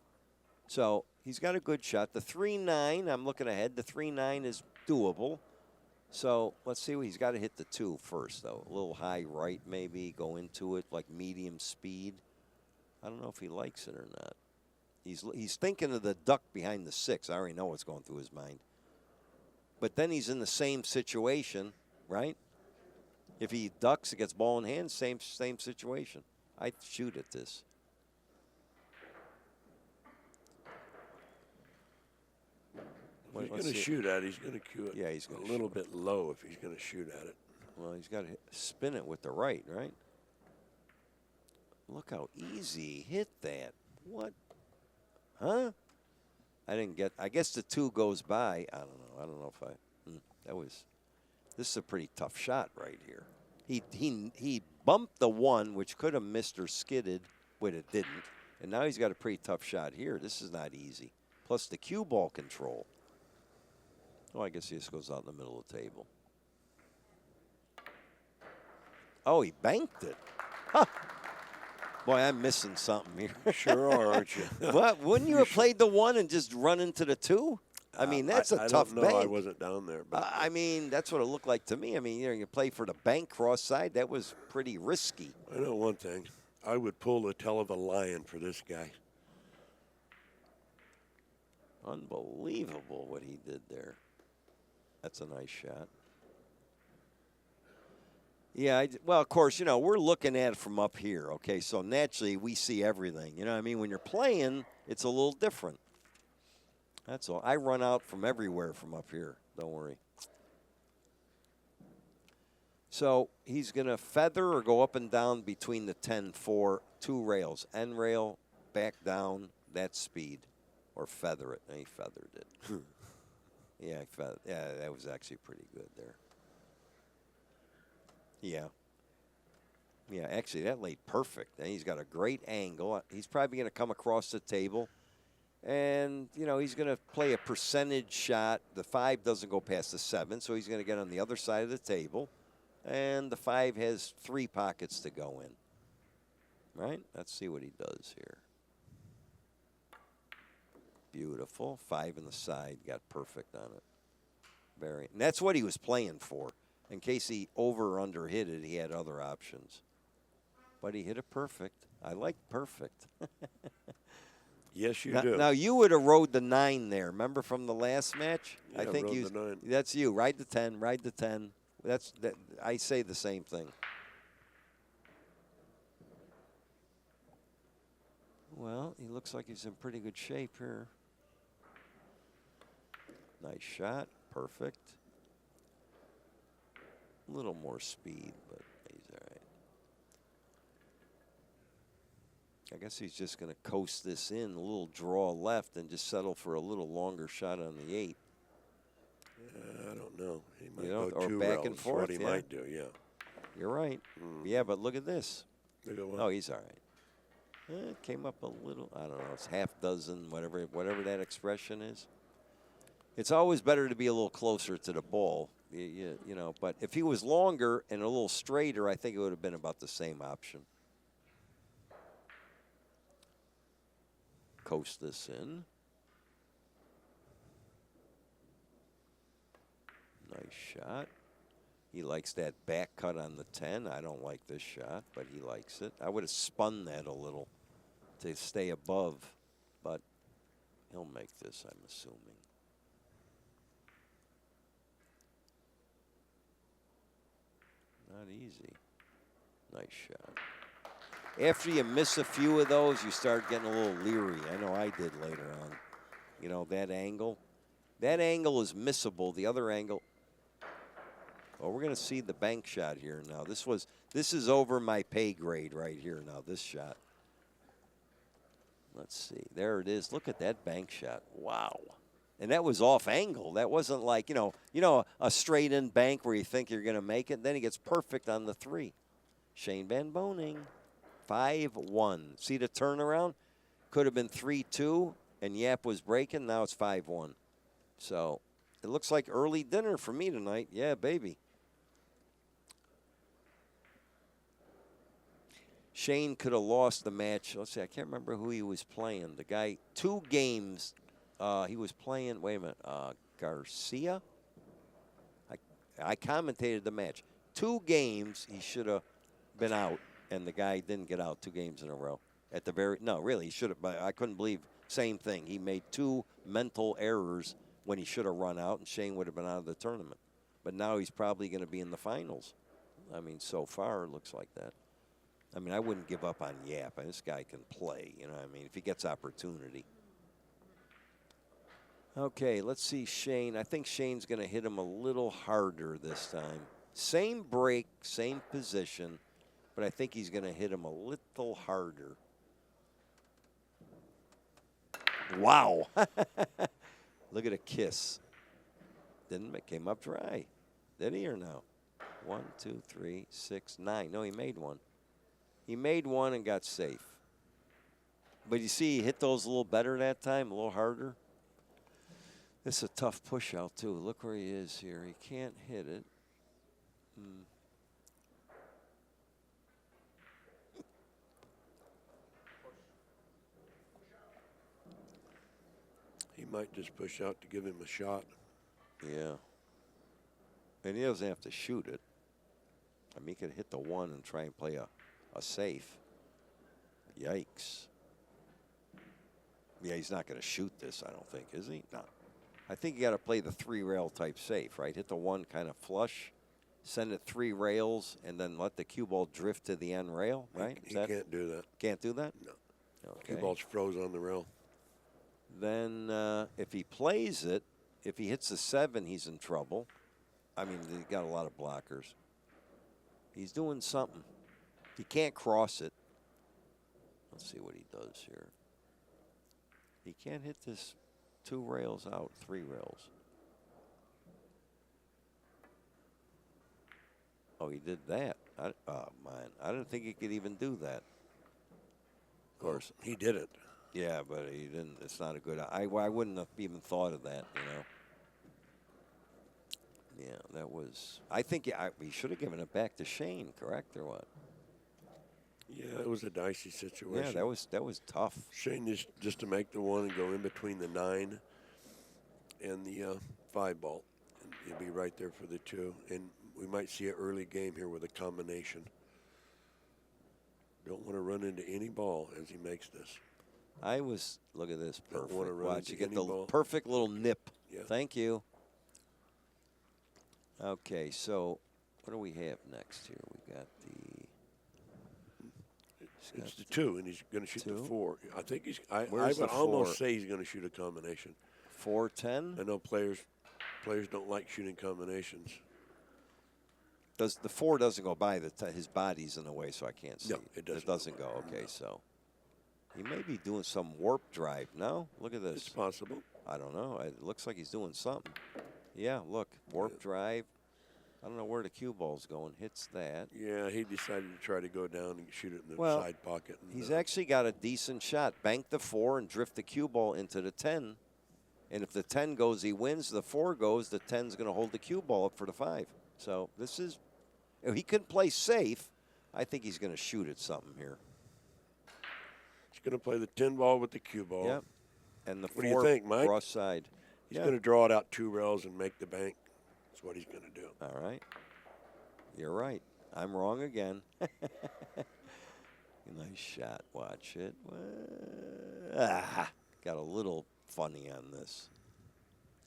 So he's got a good shot. The 3-9, I'm looking ahead. The 3-9 is doable. So let's see. He's got to hit the 2 first, though. A little high right, maybe. Go into it like medium speed. I don't know if he likes it or not. He's thinking of the duck behind the 6. I already know what's going through his mind. But then he's in the same situation, right? If he ducks, it gets ball in hand, same situation. I'd shoot at this. If he's going to shoot at it, he's going to cue it he's going a little bit low if he's going to shoot at it. Well, he's got to spin it with the right, right? Look how easy he hit that. What? Huh? I didn't get. I guess the 2 goes by. I don't know. I don't know if I. That was. This is a pretty tough shot right here. He bumped the 1, which could have missed or skidded, but it didn't. And now he's got a pretty tough shot here. This is not easy. Plus the cue ball control. Oh, I guess he just goes out in the middle of the table. Oh, he banked it. Huh. Boy, I'm missing something here. Sure are, aren't you? What? Wouldn't you have played the 1 and just run into the 2? I mean, that's a tough bank. I wasn't down there. But I mean, that's what it looked like to me. I mean, you play for the bank cross side. That was pretty risky. I know one thing. I would pull the tail of a lion for this guy. Unbelievable what he did there. That's a nice shot. Yeah, well, of course, we're looking at it from up here, okay? So naturally, we see everything. You know what I mean? When you're playing, it's a little different. That's all. I run out from everywhere from up here. Don't worry. So he's going to feather or go up and down between the 10-4, 2 rails. End rail, back down, that speed. Or feather it. And he feathered it. Yeah, that was actually pretty good there. Yeah. Yeah, actually, that laid perfect. And he's got a great angle. He's probably going to come across the table. And, he's going to play a percentage shot. The 5 doesn't go past the 7, so he's going to get on the other side of the table. And the 5 has 3 pockets to go in. Right? Let's see what he does here. Beautiful. 5 in the side. Got perfect on it. And that's what he was playing for. In case he over or under hit it, he had other options. But he hit it perfect. I like perfect. Yes, you do. Now, you would have rode the 9 there. Remember from the last match? Yeah, I think rode the 9. That's you. Ride the 10. Ride the 10. I say the same thing. Well, he looks like he's in pretty good shape here. Nice shot. Perfect. A little more speed, but he's all right. I guess he's just going to coast this in, a little draw left, and just settle for a little longer shot on the 8. I don't know. He might go or 2 back rails, and forth. What he yeah. might do, yeah. You're right. Yeah, but look at this. Look at what? Oh, he's all right. It came up a little. I don't know. It's half dozen, whatever that expression is. It's always better to be a little closer to the ball, But if he was longer and a little straighter, I think it would have been about the same option. Coast this in. Nice shot. He likes that back cut on the 10. I don't like this shot, but he likes it. I would have spun that a little to stay above, but he'll make this, I'm assuming. Not easy. Nice shot. After you miss a few of those, you start getting a little leery. I know I did later on. That angle. That angle is missable. The other angle. Well, we're going to see the bank shot here now. This is over my pay grade right here now, this shot. Let's see. There it is. Look at that bank shot. Wow. And that was off angle. That wasn't like, you know, a straight in bank where you think you're going to make it. Then he gets perfect on the 3. Shane Van Boening, 5-1. See the turnaround? Could have been 3-2, and Yapp was breaking. Now it's 5-1. So it looks like early dinner for me tonight. Yeah, baby. Shane could have lost the match. Let's see, I can't remember who he was playing. The guy, 2 games, he was playing, wait a minute, Garcia? I commentated the match. 2 games, he should have been out, and the guy didn't get out 2 games in a row. At the very, no, really, he should have, but I couldn't believe, same thing. He made 2 mental errors when he should have run out, and Shane would have been out of the tournament. But now he's probably going to be in the finals. I mean, so far, it looks like that. I mean, I wouldn't give up on Yapp. This guy can play, you know what I mean, if he gets opportunity. Okay, let's see Shane. I think Shane's going to hit him a little harder this time. Same break, same position, but I think he's going to hit him a little harder. Wow. Look at a kiss. Came up dry. Did he or no? 1, 2, 3, 6, 9. No, he made one. He made one and got safe. But you see, he hit those a little better that time, a little harder. This is a tough push out, too. Look where he is here. He can't hit it. He might just push out to give him a shot. Yeah. And he doesn't have to shoot it. I mean, he could hit the 1 and try and play a safe. Yikes. Yeah, he's not going to shoot this, I don't think, is he? No. I think you got to play the 3-rail type safe, right? Hit the 1 kind of flush, send it 3 rails, and then let the cue ball drift to the end rail, right? He can't do that. Can't do that? No. Okay. Cue ball's froze on the rail. Then if he plays it, if he hits the 7, he's in trouble. I mean, he got a lot of blockers. He's doing something. He can't cross it. Let's see what he does here. He can't hit this 2 rails out, 3 rails. Oh, he did that. Oh, man. I didn't think he could even do that. Of course. He did it. Yeah, but he didn't. It's not a good. I wouldn't have even thought of that, you know. Yeah, that was. I think he should have given it back to Shane, correct, or what? Yeah, it was a dicey situation. Yeah, that was tough. Shane is just to make the 1 and go in between the 9 and the 5 ball. And he'll be right there for the 2. And we might see an early game here with a combination. Don't want to run into any ball as he makes this. Look at this, perfect. Watch, you get the perfect little nip. Yeah. Thank you. Okay, so what do we have next here? We got the. It's the 2, and he's going to shoot 2? the 4. I think he's. I Where's would the almost 4? say he's going to shoot a combination. 4-10. I know players don't like shooting combinations. The 4 doesn't go by his body's in the way, so I can't see. No, it doesn't. It doesn't go. Okay, so he may be doing some warp drive. No, look at this. It's possible. I don't know. It looks like he's doing something. Yeah, look, warp drive. I don't know where the cue ball's going. Hits that. Yeah, he decided to try to go down and shoot it in the side pocket. He's actually got a decent shot. Bank the 4 and drift the cue ball into the 10. And if the 10 goes, he wins. The 4 goes, the 10's going to hold the cue ball up for the 5. So this is, if he can play safe, I think he's going to shoot at something here. He's going to play the 10 ball with the cue ball. Yep. And the what 4 do you think, Mike? cross side. He's going to draw it out 2 rails and make the bank. That's what he's going to do. All right. You're right. I'm wrong again. Nice shot. Watch it. Got a little funny on this.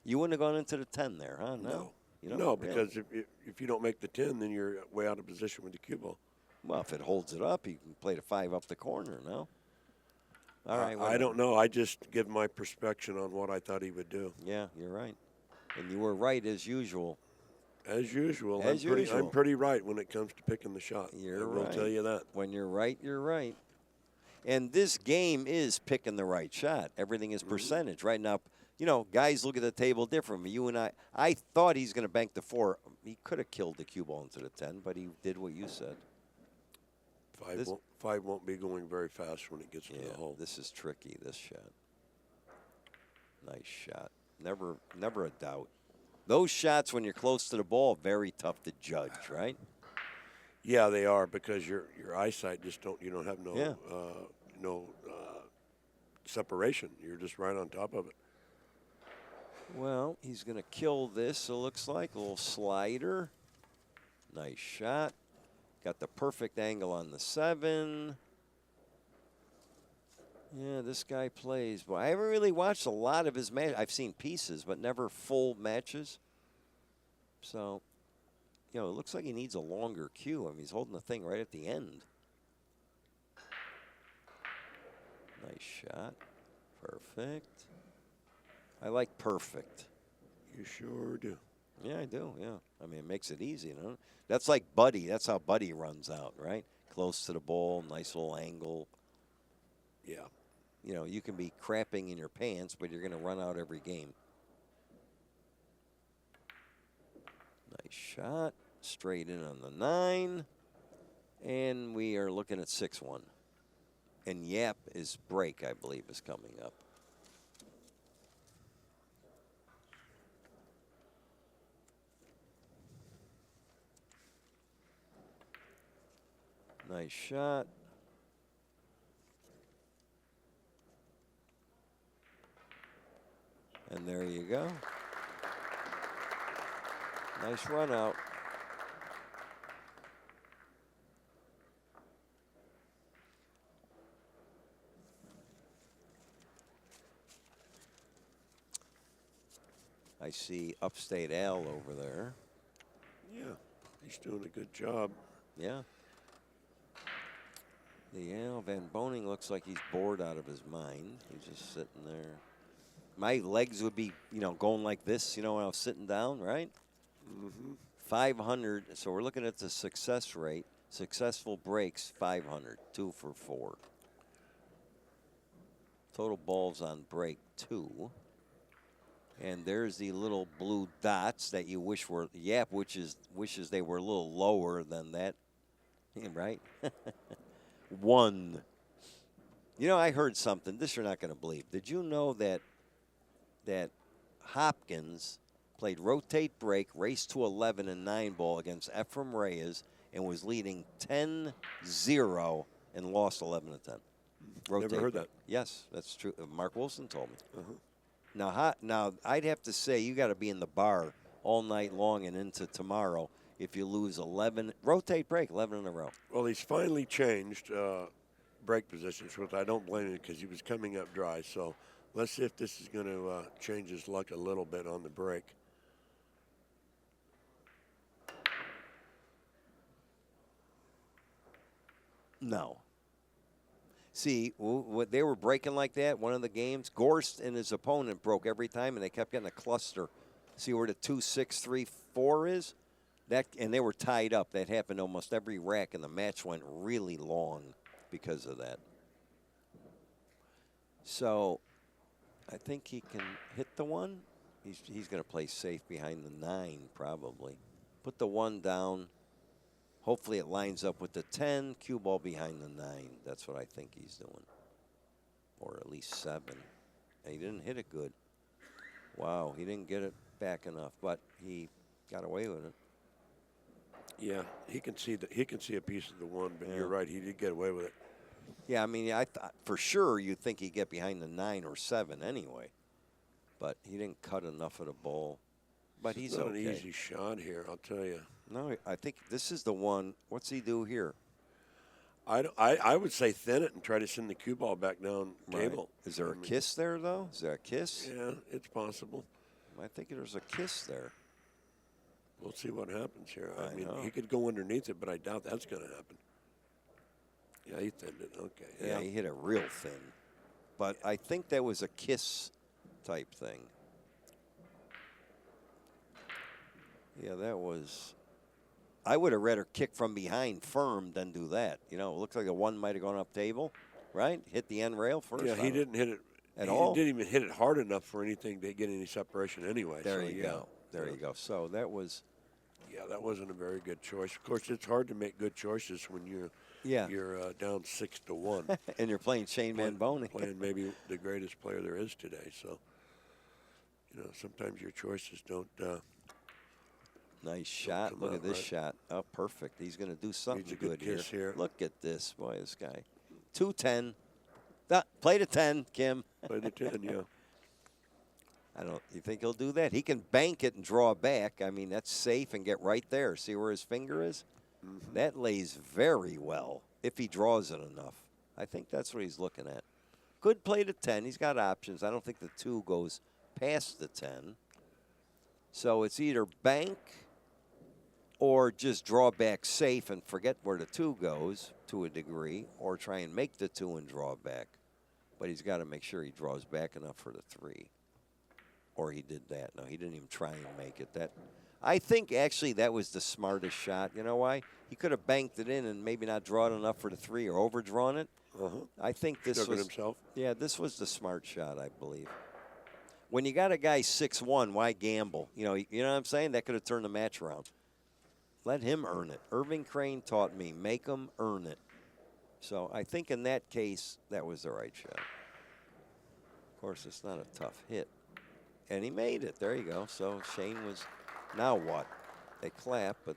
You wouldn't have gone into the 10 there, huh? No. No, because if you don't make the 10, then you're way out of position with the cue ball. Well, if it holds it up, you can play the 5 up the corner, no? All right. I don't know. I just give my perspective on what I thought he would do. Yeah, you're right. And you were right as usual. As usual. Usual. I'm pretty right when it comes to picking the shot. You're right. I'll tell you that. When you're right, you're right. And this game is picking the right shot. Everything is percentage. Right now, you know, guys look at the table different. You and I thought he's going to bank the 4. He could have killed the cue ball into the 10, but he did what you said. Five won't be going very fast when it gets to the hole. This is tricky, this shot. Nice shot. Never a doubt. Those shots when you're close to the ball, very tough to judge, right? Yeah, they are, because your eyesight just you don't have no separation. You're just right on top of it. Well, he's going to kill this, it looks like. A little slider. Nice shot. Got the perfect angle on the 7. Yeah, this guy plays. But I haven't really watched a lot of his match. I've seen pieces, but never full matches. So, you know, it looks like he needs a longer cue. I mean, he's holding the thing right at the end. Nice shot. Perfect. I like perfect. You sure do. Yeah, I do, yeah. I mean, it makes it easy, you know. That's like Buddy. That's how Buddy runs out, right? Close to the ball, nice little angle. Yeah. You know, you can be crapping in your pants, but you're going to run out every game. Nice shot. Straight in on the 9. And we are looking at 6-1. And Yap is break, I believe, is coming up. Nice shot. And there you go. Nice run out. I see Upstate Al over there. Yeah, he's doing a good job. Yeah. The Al Van Boening looks like he's bored out of his mind. He's just sitting there. My legs would be, you know, going like this, you know, when I was sitting down, right? Mm-hmm. 500. So we're looking at the success rate. Successful breaks, 500. 2 for 4. Total balls on break, 2. And there's the little blue dots that you wish were Yap, wishes they were a little lower than that, right? 1. You know, I heard something. This you're not going to believe. Did you know that Hopkins played rotate break, race to 11 and 9 ball against Ephraim Reyes and was leading 10-0 and lost 11 to 10? Rotate Never heard break. that. Yes, that's true. Mark Wilson told me. Now I'd have to say you got to be in the bar all night long and into tomorrow if you lose 11. Rotate break, 11 in a row. Well, he's finally changed break positions, which I don't blame him, because he was coming up dry. So let's see if this is going to change his luck a little bit on the break. No. See, what they were breaking like that, one of the games, Gorst and his opponent broke every time, and they kept getting a cluster. See where the 2, 6, 3, 4 is? And they were tied up. That happened almost every rack, and the match went really long because of that. So I think he can hit the 1. He's going to play safe behind the 9 probably. Put the 1 down. Hopefully it lines up with the 10, cue ball behind the 9. That's what I think he's doing. Or at least 7. And he didn't hit it good. Wow, he didn't get it back enough, but he got away with it. Yeah, he can see a piece of the 1, but you're right, he did get away with it. Yeah, I mean, I thought for sure you'd think he'd get behind the 9 or 7 anyway. But he didn't cut enough of the ball. But he's not okay. An easy shot here, I'll tell you. No, I think this is the one. What's he do here? I would say thin it and try to send the cue ball back down table. Is there a kiss there, though? Is there a kiss? Yeah, it's possible. I think there's a kiss there. We'll see what happens here. I mean, know. he could go underneath it, but I doubt that's going to happen. Yeah, he thinned it. Okay. Yeah, he hit it real thin. But I think that was a kiss type thing. Yeah, that was. I would have rather kick from behind firm than do that. You know, it looks like the 1 might have gone up table, right? Hit the end rail first. Yeah, he didn't hit it. at He all. didn't even hit it hard enough for anything to get any separation anyway. There so, you yeah. go. There you go. So that was, Yeah, that wasn't a very good choice. Of course, it's hard to make good choices when you're down 6-1. and you're playing Shane Van Boening. Playing maybe the greatest player there is today. So, sometimes your choices don't. Nice shot. come Look out at this right. shot. Oh, perfect. He's going to do something a good good kiss here. here. Look at this. Boy, this guy. 2-10. Play to 10, Kim. Play the 10, yeah. You think he'll do that? He can bank it and draw back. I mean, that's safe and get right there. See where his finger is? Mm-hmm. That lays very well if he draws it enough. I think that's what he's looking at. Good play to 10. He's got options. I don't think the 2 goes past the 10. So it's either bank or just draw back safe and forget where the 2 goes to a degree, or try and make the 2 and draw back. But he's got to make sure he draws back enough for the 3. Or he did that. No, he didn't even try and make it. I think actually that was the smartest shot. You know why? He could have banked it in and maybe not drawn enough for the 3 or overdrawn it. I think this Stuck it was himself. Yeah, this was the smart shot, I believe. When you got a guy 6-1, why gamble? You know what I'm saying? That could have turned the match around. Let him earn it. Irving Crane taught me, make him earn it. So I think in that case, that was the right shot. Of course, it's not a tough hit. And he made it. There you go. So Shane was, now what? They clap, but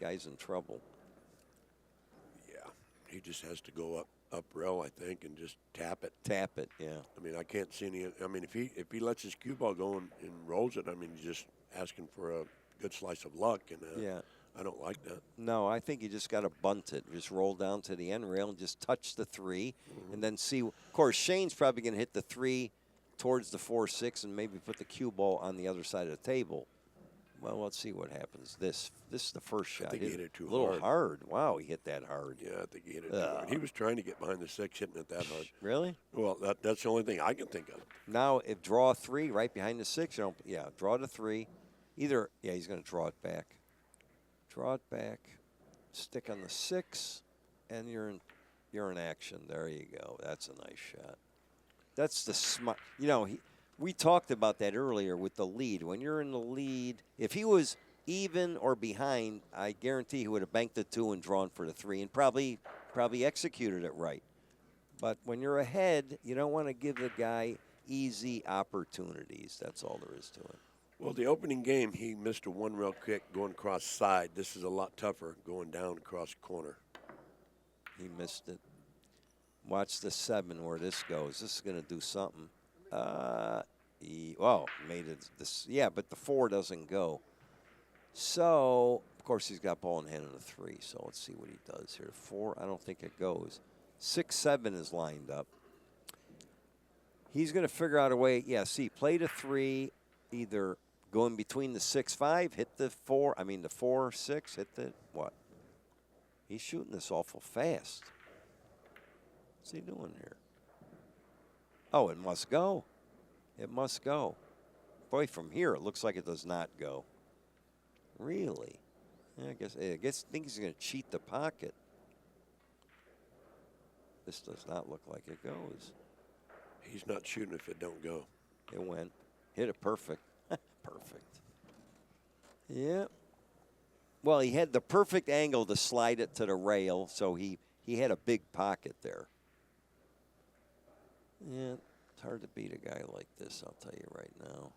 guy's in trouble. Yeah, he just has to go up rail, I think, and just tap it. Tap it, yeah. I mean, I can't see any. I mean, if he lets his cue ball go and rolls it, I mean, he's just asking for a good slice of luck, and Yeah. I don't like that. No, I think you just got to bunt it. Just roll down to the end rail and just touch the 3, and then see. Of course, Shane's probably going to hit the 3 towards the 4-6 and maybe put the cue ball on the other side of the table. Well, let's see what happens. This is the first shot. I think he hit it too a little hard. Wow, he hit that hard. Yeah, I think he hit it too hard. He was trying to get behind the 6, hitting it that hard. Really? Well, that's the only thing I can think of. Now, if draw 3 right behind the 6, draw the 3. Either, he's going to draw it back. Draw it back, stick on the 6, and you're in action. There you go. That's a nice shot. That's the smart. We talked about that earlier with the lead. When you're in the lead, if he was even or behind, I guarantee he would have banked the 2 and drawn for the 3 and probably executed it right. But when you're ahead, you don't want to give the guy easy opportunities. That's all there is to it. Well, the opening game, he missed a 1-rail kick going across side. This is a lot tougher going down across corner. He missed it. Watch the 7 where this goes. This is going to do something. Made it. But the 4 doesn't go. So, of course, he's got ball in hand on the 3. So let's see what he does here. 4, I don't think it goes. 6-7 is lined up. He's going to figure out a way. Yeah, see, play to 3, either go in between the 6-5, hit the 4. I mean, the 4-6, hit the what? He's shooting this awful fast. What's he doing here? Oh, it must go. It must go. Boy, from here, it looks like it does not go. Really? Yeah, I think he's going to cheat the pocket. This does not look like it goes. He's not shooting if it don't go. It went. Hit it perfect. Perfect. Yeah. Well, he had the perfect angle to slide it to the rail, so he had a big pocket there. Yeah, it's hard to beat a guy like this, I'll tell you right now.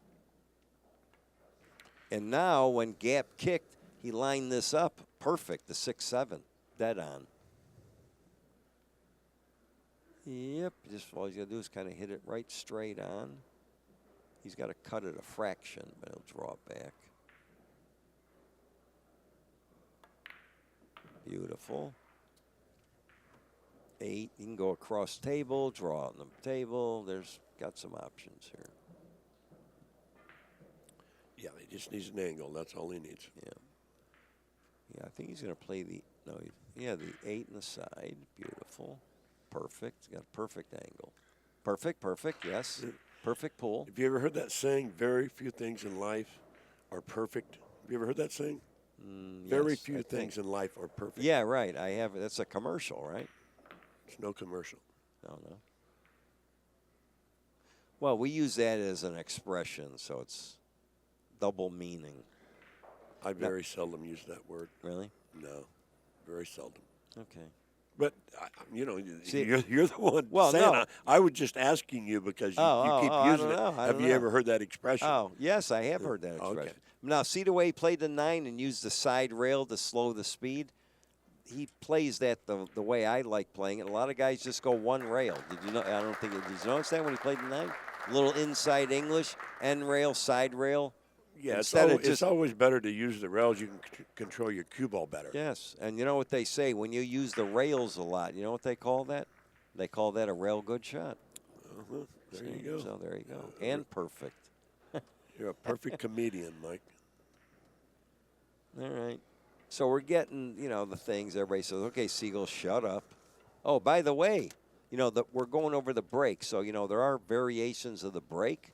And now, when Gap kicked, he lined this up perfect, the 6-7, dead on. Yep, just all he's got to do is kind of hit it right straight on. He's got to cut it a fraction, but he'll draw it back. Beautiful. 8, you can go across table, draw on the table. There's got some options here. Yeah, he just needs an angle. That's all he needs. Yeah. Yeah, I think he's going to play the 8 in the side. Beautiful. Perfect. He's got a perfect angle. Perfect, yes. Perfect pull. Have you ever heard that saying, very few things in life are perfect? Have you ever heard that saying? Very Yes, few I things in life are perfect. Yeah, right. I have. That's a commercial, right? It's no commercial. No. Well, we use that as an expression, so it's double meaning. I very seldom use that word. Really? No, very seldom. Okay. But you know, See, you're the one well, saying. no. I was just asking you because you keep I using don't it. know, I Have don't you know. ever heard that expression? Oh, yes, I have heard that expression. Okay. Now, see the way he played the 9 and used the side rail to slow the speed? He plays that the way I like playing it. A lot of guys just go one rail. Did you know? I don't think. Did you notice that when he played the 9? A little inside English, end rail, side rail. Yeah, Instead of it's always better to use the rails. You can control your cue ball better. Yes, and you know what they say when you use the rails a lot. You know what they call that? They call that a rail good shot. There you go. So there you go. And perfect. You're a perfect comedian, Mike. All right. So we're getting, the things. Everybody says, okay, Siegel, shut up. Oh, by the way, we're going over the break. So, there are variations of the break.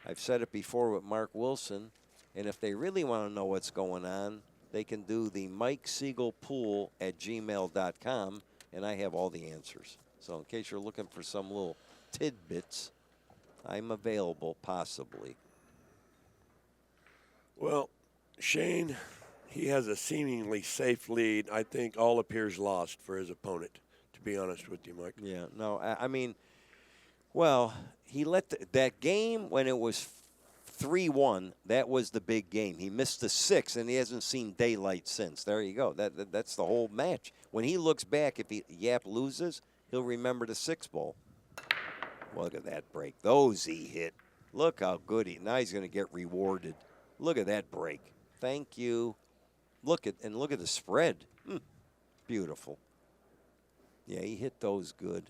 I've said it before with Mark Wilson. And if they really want to know what's going on, they can do the MikeSiegelPool@gmail.com, and I have all the answers. So in case you're looking for some little tidbits, I'm available, possibly. Well, Shane, he has a seemingly safe lead. I think all appears lost for his opponent, to be honest with you, Mike. Yeah, no, I mean, well, he let that game when it was 3-1, that was the big game. He missed the 6, and he hasn't seen daylight since. There you go. That's the whole match. When he looks back, if Yapp loses, he'll remember the 6 ball. Look at that break. Those he hit. Look how good now he's going to get rewarded. Look at that break. Thank you. Look at the spread. Beautiful. Yeah, he hit those good.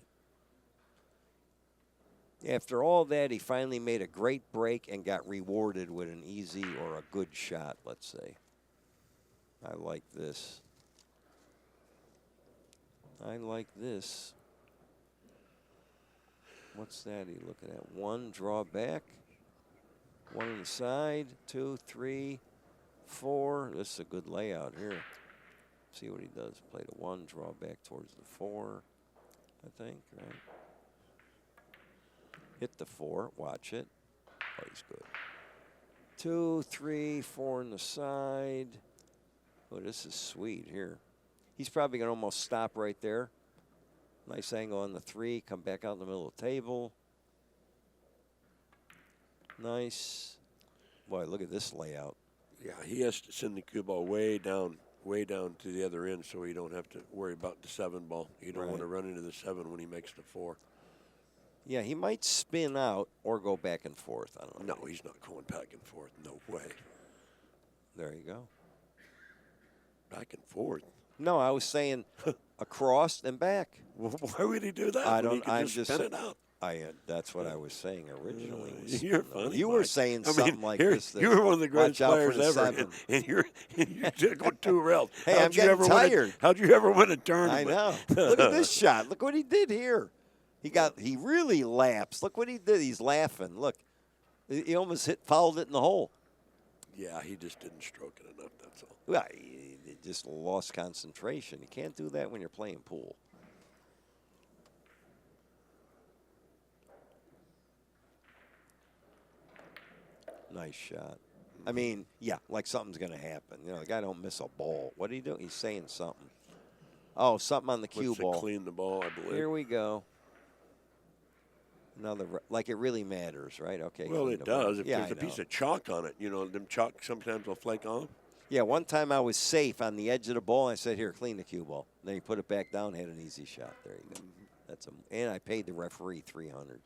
After all that, he finally made a great break and got rewarded with an easy or a good shot, let's say. I like this. I like this. What's that he looking at? 1, draw back. 1 on the side, 2, 3, 4. This is a good layout here. See what he does. Play the 1, draw back towards the 4, I think, right? Hit the 4, watch it. Oh, he's good. 2, 3, 4 on the side. Oh, this is sweet here. He's probably going to almost stop right there. Nice angle on the 3, come back out in the middle of the table. Nice. Boy, look at this layout. Yeah, he has to send the cue ball way down to the other end so he don't have to worry about the 7 ball. You don't want to run into the 7 when he makes the 4. Yeah, he might spin out or go back and forth. I don't know. No, he's not going back and forth. No way. There you go. Back and forth? No, I was saying across and back. Why would he do that? I when don't. he can I'm just spin it out. That's what I was saying originally. You're funny. You Mike. were saying something like this. You were one of the greatest watch out players for the ever, 7. and you took on 2 rails. Hey, I'm getting tired. How'd you ever win a tournament? I know. Look at this shot. Look what he did here. He really lapsed. Look what he did. He's laughing. Look, he almost fouled it in the hole. Yeah, he just didn't stroke it enough. That's all. Well, he just lost concentration. You can't do that when you're playing pool. Nice shot. I mean, yeah, like something's going to happen. The guy don't miss a ball. What did he do? He's saying something. Oh, something on the cue Wants to ball. clean the ball, I believe. Here we go. Another, like it really matters, right? Okay. Well, it does. If yeah, there's a piece of chalk on it, them chalk sometimes will flake on. Yeah, one time I was safe on the edge of the ball. I said, here, clean the cue ball. Then he put it back down, had an easy shot. There you go. And I paid the referee $300.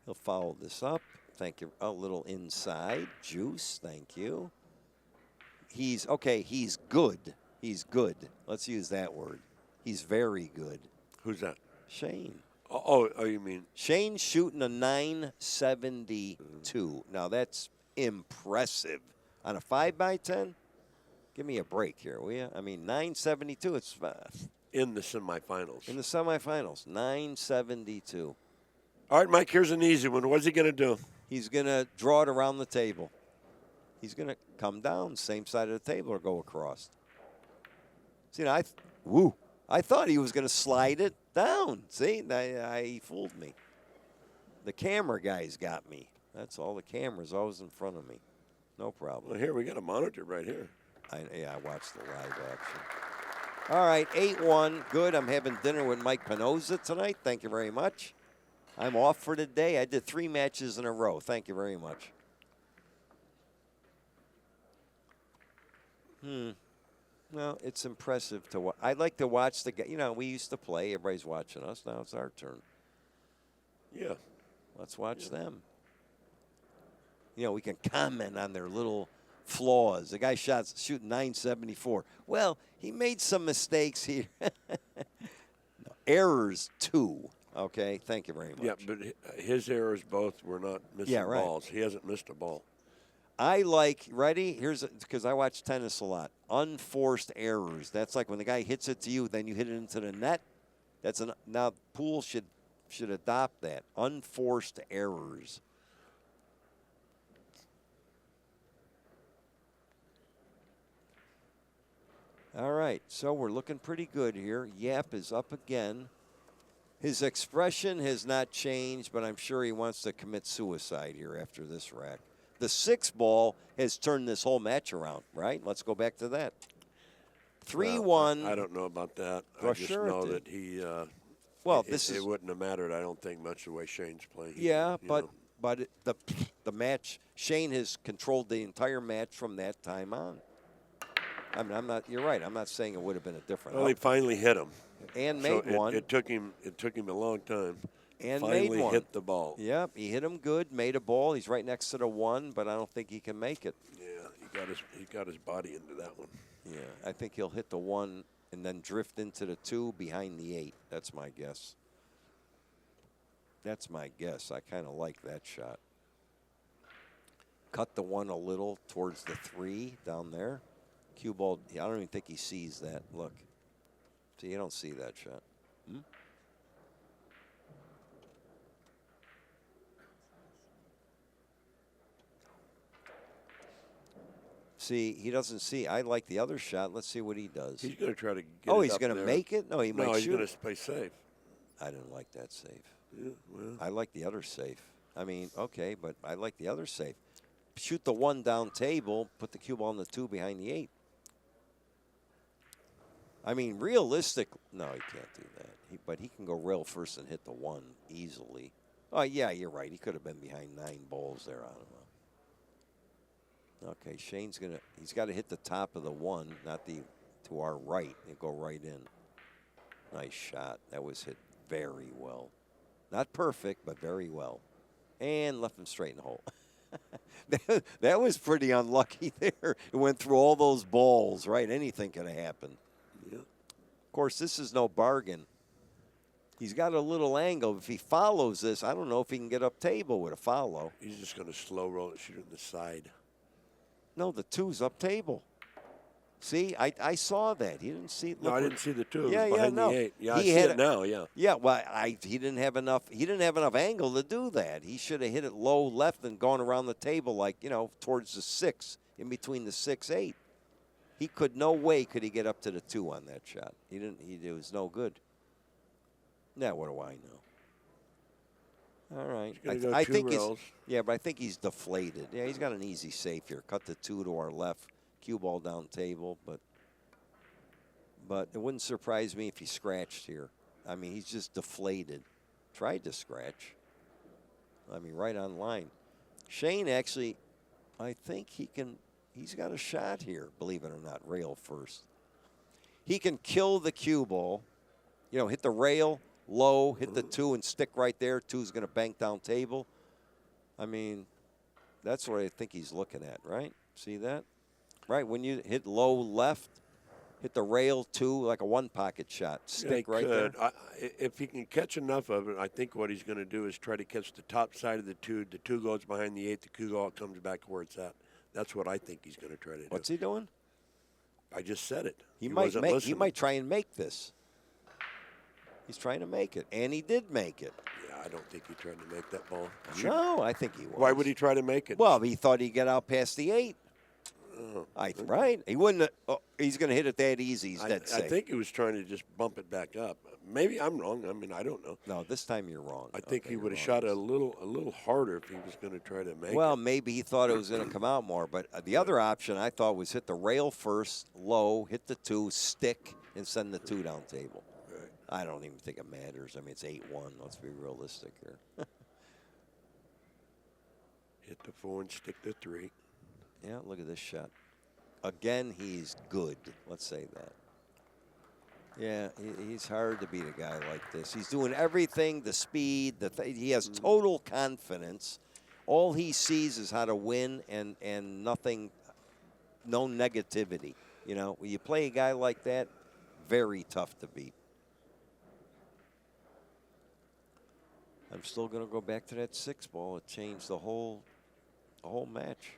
He'll follow this up. Thank you. A little inside. Juice. Thank you. He's good. He's good. Let's use that word. He's very good. Who's that? Shane. Oh, you mean? Shane's shooting a 972. Now, that's impressive. On a 5x10? Give me a break here, will you? I mean, 972. It's in the semifinals. In the semifinals, 972. All right, Mike, here's an easy one. What's he going to do? He's going to draw it around the table. He's going to come down, same side of the table, or go across. See, I thought he was going to slide it down. See, he fooled me. The camera guy's got me. That's all. The camera's always in front of me. No problem. Well, here we got a monitor right here. I watched the live action. All right, 8-1. Good. I'm having dinner with Mike Pinoza tonight. Thank you very much. I'm off for the day. I did 3 matches in a row. Thank you very much. Well, it's impressive to watch. I like to watch the guy. You know, we used to play. Everybody's watching us. Now it's our turn. Yeah. Let's watch them. You know, we can comment on their little flaws. The guy shooting 974. Well, he made some mistakes here. No, errors, too. Okay, thank you very much. Yeah, but his errors both were not missing balls. He hasn't missed a ball. I like, ready? Because I watch tennis a lot. Unforced errors. That's like when the guy hits it to you, then you hit it into the net. Now, pool should adopt that. Unforced errors. All right, so we're looking pretty good here. Yapp is up again. His expression has not changed, but I'm sure he wants to commit suicide here after this rack. The 6 ball has turned this whole match around, right? Let's go back to that. 3-1. I don't know about that. Well, I just know that he. Well, it wouldn't have mattered. I don't think much the way Shane's playing. Yeah, but the match, Shane has controlled the entire match from that time on. I mean, I'm not. You're right. I'm not saying it would have been a different. Well, he finally hit him. And made one. It took him a long time. And finally made one. Hit the ball. Yep, he hit him good. Made a ball. He's right next to the 1, but I don't think he can make it. Yeah, he got his body into that one. Yeah, I think he'll hit the 1 and then drift into the 2 behind the 8. That's my guess. That's my guess. I kind of like that shot. Cut the 1 a little towards the 3 down there. Cue ball, I don't even think he sees that. Look. See, you don't see that shot. See, he doesn't see. I like the other shot. Let's see what he does. He's going to try to get Oh, it he's up going to there. make it? No, he might shoot. No, he's going to play safe. I didn't like that safe. Yeah, well. I like the other safe. I mean, okay, but I like the other safe. Shoot the 1 down table, put the cue ball on the 2 behind the 8. I mean, realistic. No, he can't do that. But he can go rail first and hit the 1 easily. Oh, yeah, you're right. He could have been behind 9 balls there. I don't know. Okay, Shane's going to, he's got to hit the top of the 1, not the to our right, and go right in. Nice shot. That was hit very well. Not perfect, but very well. And left him straight in the hole. that was pretty unlucky there. It went through all those balls, right? Anything could have happened. Yeah. Of course, this is no bargain. He's got a little angle. If he follows this, I don't know if he can get up table with a follow. He's just going to slow roll it, shoot it in the side. No, the 2's up table. See, I saw that. He didn't see. No, I didn't see the 2. Yeah, it was behind no. the 8. Yeah, He I see had it now. Yeah. Yeah, well, he didn't have enough. He didn't have enough angle to do that. He should have hit it low left and gone around the table, like towards the 6, in between the 6-8. He could no way could he get up to the 2 on that shot. He didn't. It was no good. Now what do I know? All right, I think he's. Yeah, but I think he's deflated. Yeah, he's got an easy safe here. Cut the 2 to our left, cue ball down table, but it wouldn't surprise me if he scratched here. I mean, he's just deflated. Tried to scratch. I mean, right on line. Shane actually, I think he can. He's got a shot here. Believe it or not, rail first. He can kill the cue ball. Hit the rail. Low, hit the 2 and stick right there. 2's going to bank down table. I mean, that's what I think he's looking at, right? See that? Right, when you hit low left, hit the rail 2 like a 1-pocket shot. Stick right there. If he can catch enough of it, I think what he's going to do is try to catch the top side of the 2. The 2 goes behind the 8. The cue ball comes back where it's at. That's what I think he's going to try to do. What's he doing? I just said it. He might try and make this. He's trying to make it, and he did make it. Yeah, I don't think he tried to make that ball. No, I think he was. Why would he try to make it? Well, he thought he'd get out past the 8. Right? He wouldn't. He's going to hit it that easy. He's dead I safe. think he was trying to just bump it back up. Maybe I'm wrong. I mean, I don't know. No, this time you're wrong. I think he you're would have wrong. shot a little harder if he was going to try to make Well, it. maybe he thought it was going to come out more. But the other option I thought was hit the rail first, low, hit the 2, stick, and send the 2 down table. Right. I don't even think it matters. I mean, it's 8-1. Let's be realistic here. Hit the 4 and stick the 3. Yeah, look at this shot. Again, he's good. Let's say that. Yeah, he's hard to beat a guy like this. He's doing everything, the speed, he has total confidence. All he sees is how to win and nothing, no negativity. You know, when you play a guy like that, very tough to beat. I'm still going to go back to that 6 ball. It changed the whole match.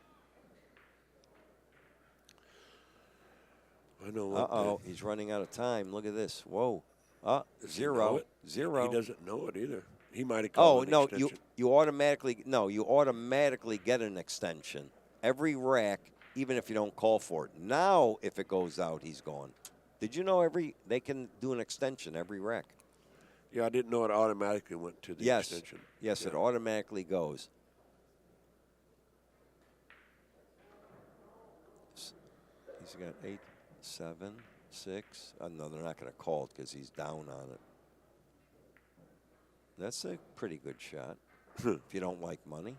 I know what. Uh-oh, he's running out of time. Look at this. Whoa. Does he know 0. it? 0. He doesn't know it either. He might have Oh, called an no, extension. you automatically get an extension. Every rack, even if you don't call for it. Now, if it goes out, he's gone. Did you know they can do an extension every rack? Yeah, I didn't know it automatically went to the extension. Yes, Yeah. it automatically goes. He's got 8, 7, 6. No, they're not going to call it because he's down on it. That's a pretty good shot if you don't like money.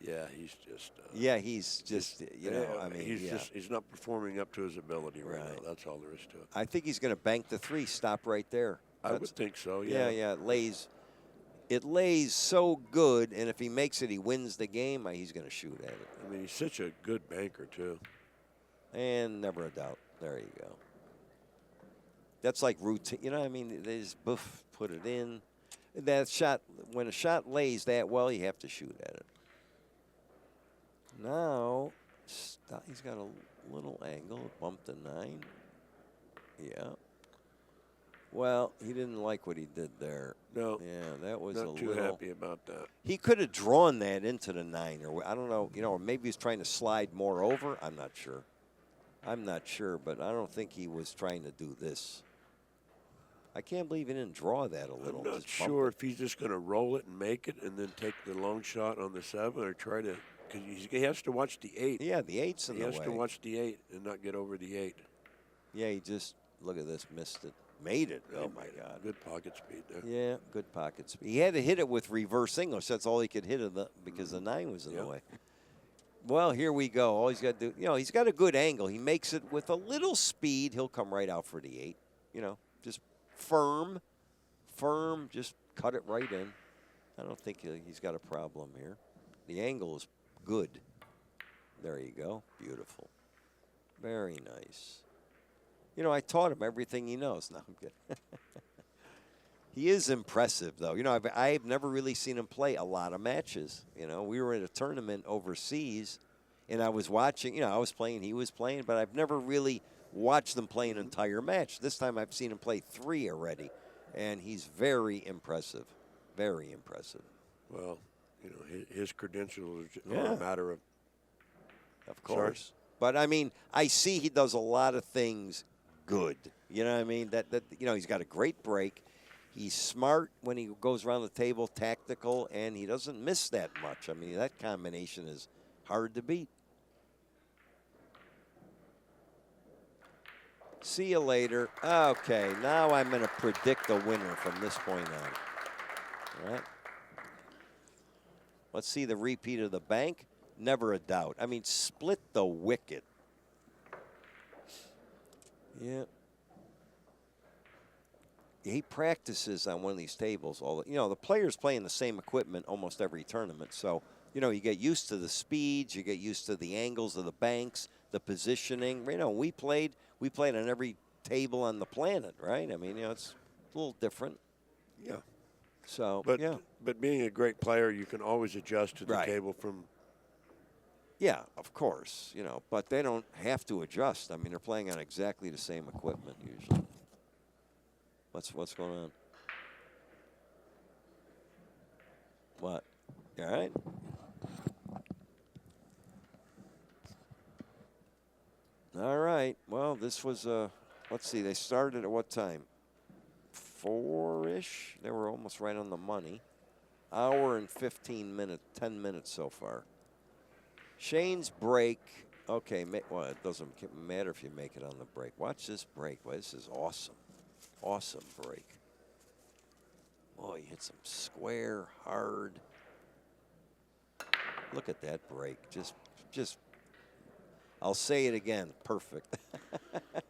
Yeah, he's just. Yeah, he's just, you know, I mean, he's not performing up to his ability right now. That's all there is to it. I think he's going to bank the 3, stop right there. I would think so, yeah. Yeah, it lays so good, and if he makes it, he wins the game, he's going to shoot at it. I mean, he's such a good banker, too. And never a doubt. There you go. That's like routine. You know what I mean? They just put it in. That shot, when a shot lays that well, you have to shoot at it. Now, he's got a little angle, bump to 9. Yeah. Well, he didn't like what he did there. No. Yeah, that was not too happy about that. He could have drawn that into the 9, or I don't know, you know, or maybe he's trying to slide more over. I'm not sure. But I don't think he was trying to do this. I can't believe he didn't draw that a little. I'm not sure if he's just going to roll it and make it and then take the long shot on the 7 or try to, because he has to watch the 8. Yeah, the 8's in the way. He has to watch the 8 and not get over the 8. Yeah, he just, look at this, missed it. Made it. Oh, my God. Good pocket speed there. Yeah, good pocket speed. He had to hit it with reverse English. That's all he could hit it because the 9 was in the way. Well, here we go. All he's got to do, you know, he's got a good angle. He makes it with a little speed. He'll come right out for the 8. You know, just firm, just cut it right in. I don't think he's got a problem here. The angle is good. There you go. Beautiful. Very nice. You know, I taught him everything he knows. No, I'm kidding. He is impressive, though. You know, I've never really seen him play a lot of matches. You know, we were at a tournament overseas, and I was watching. You know, I was playing, he was playing, but I've never really watched them play an entire match. This time I've seen him play 3 already, and he's very impressive. Very impressive. Well, you know, his credentials are a matter of. Of course. But, I mean, I see he does a lot of things good. You know what I mean? That you know, he's got a great break. He's smart when he goes around the table, tactical, and he doesn't miss that much. I mean, that combination is hard to beat. See you later. Okay, now I'm going to predict a winner from this point on. All right. Let's see the repeat of the bank. Never a doubt. I mean, split the wicket. Yeah. He practices on one of these tables. You know, the players playing the same equipment almost every tournament. So, you know, you get used to the speeds, you get used to the angles of the banks, the positioning. You know, we played on every table on the planet, right? I mean, you know, it's a little different. Yeah. So, but being a great player, you can always adjust to the table from. Yeah, of course, you know, but they don't have to adjust. I mean, they're playing on exactly the same equipment usually. What's going on? What? You all right? All right. Well, this was let's see. They started at what time? 4-ish. They were almost right on the money. Hour and 15 minutes, 10 minutes so far. Shane's break. Okay, well, it doesn't matter if you make it on the break. Watch this break. Well, this is awesome. Awesome break. Oh, he hit some square, hard. Look at that break. Just. I'll say it again. Perfect.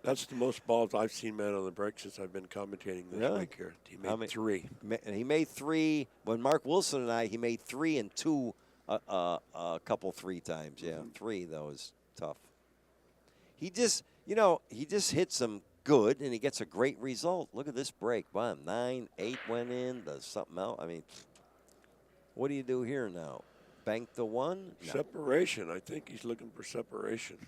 That's the most balls I've seen man on the break since I've been commentating this week here. He made 3. And he made 3. When Mark Wilson and he made 3 and 2 a couple 3 times. Yeah, 3 though is tough. He just, he just hits them good and he gets a great result. Look at this break. Wow, 9, 8 went in. Does something else. I mean, what do you do here now? Bank the 1? No. Separation. I think he's looking for separation.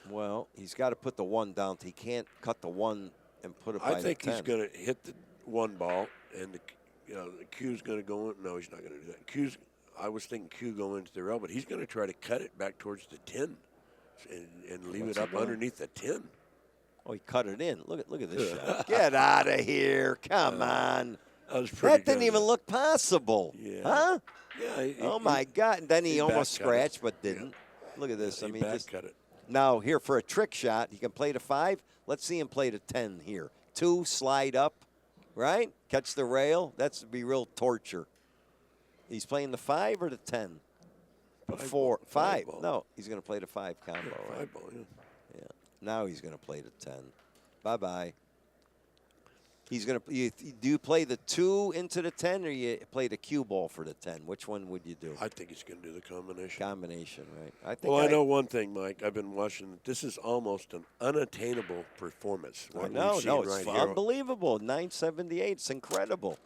Well, he's got to put the 1 down. He can't cut the 1 and put it by the 10. I think he's going to hit the 1 ball, and the Q's going to go in. No, he's not going to do that. I was thinking Q going into the rail, but he's going to try to cut it back towards the 10 and leave it up underneath the 10. Oh, he cut it in. Look at this shot. Get out of here. Come on. That didn't even look possible. Yeah. Huh? Yeah. Oh, my God. And then he almost back cut it. scratched, but didn't. Yeah. Look at this. Yeah, I mean, just cut it. Now, here for a trick shot, he can play to 5. Let's see him play to 10 here. 2, slide up, right? Catch the rail. That's be real torture. He's playing the 5 or the 10? 4. 5. No, he's going to play the 5 combo. Yeah, 5 ball, yeah. Now he's going to play the 10. Bye-bye. He's going to. Do you play the 2 into the 10, or you play the cue ball for the 10? Which one would you do? I think he's going to do the combination. Combination, right? I think. Well, I know one thing, Mike. I've been watching. This is almost an unattainable performance. I know. No, it's unbelievable. 978. It's incredible.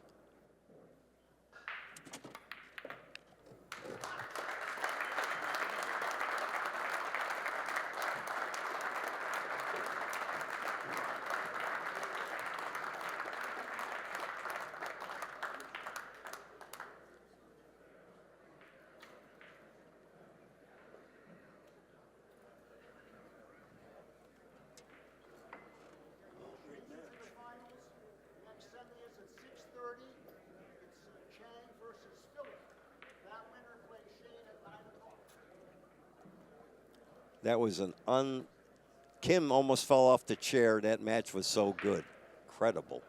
That was Kim almost fell off the chair. That match was so good. Incredible.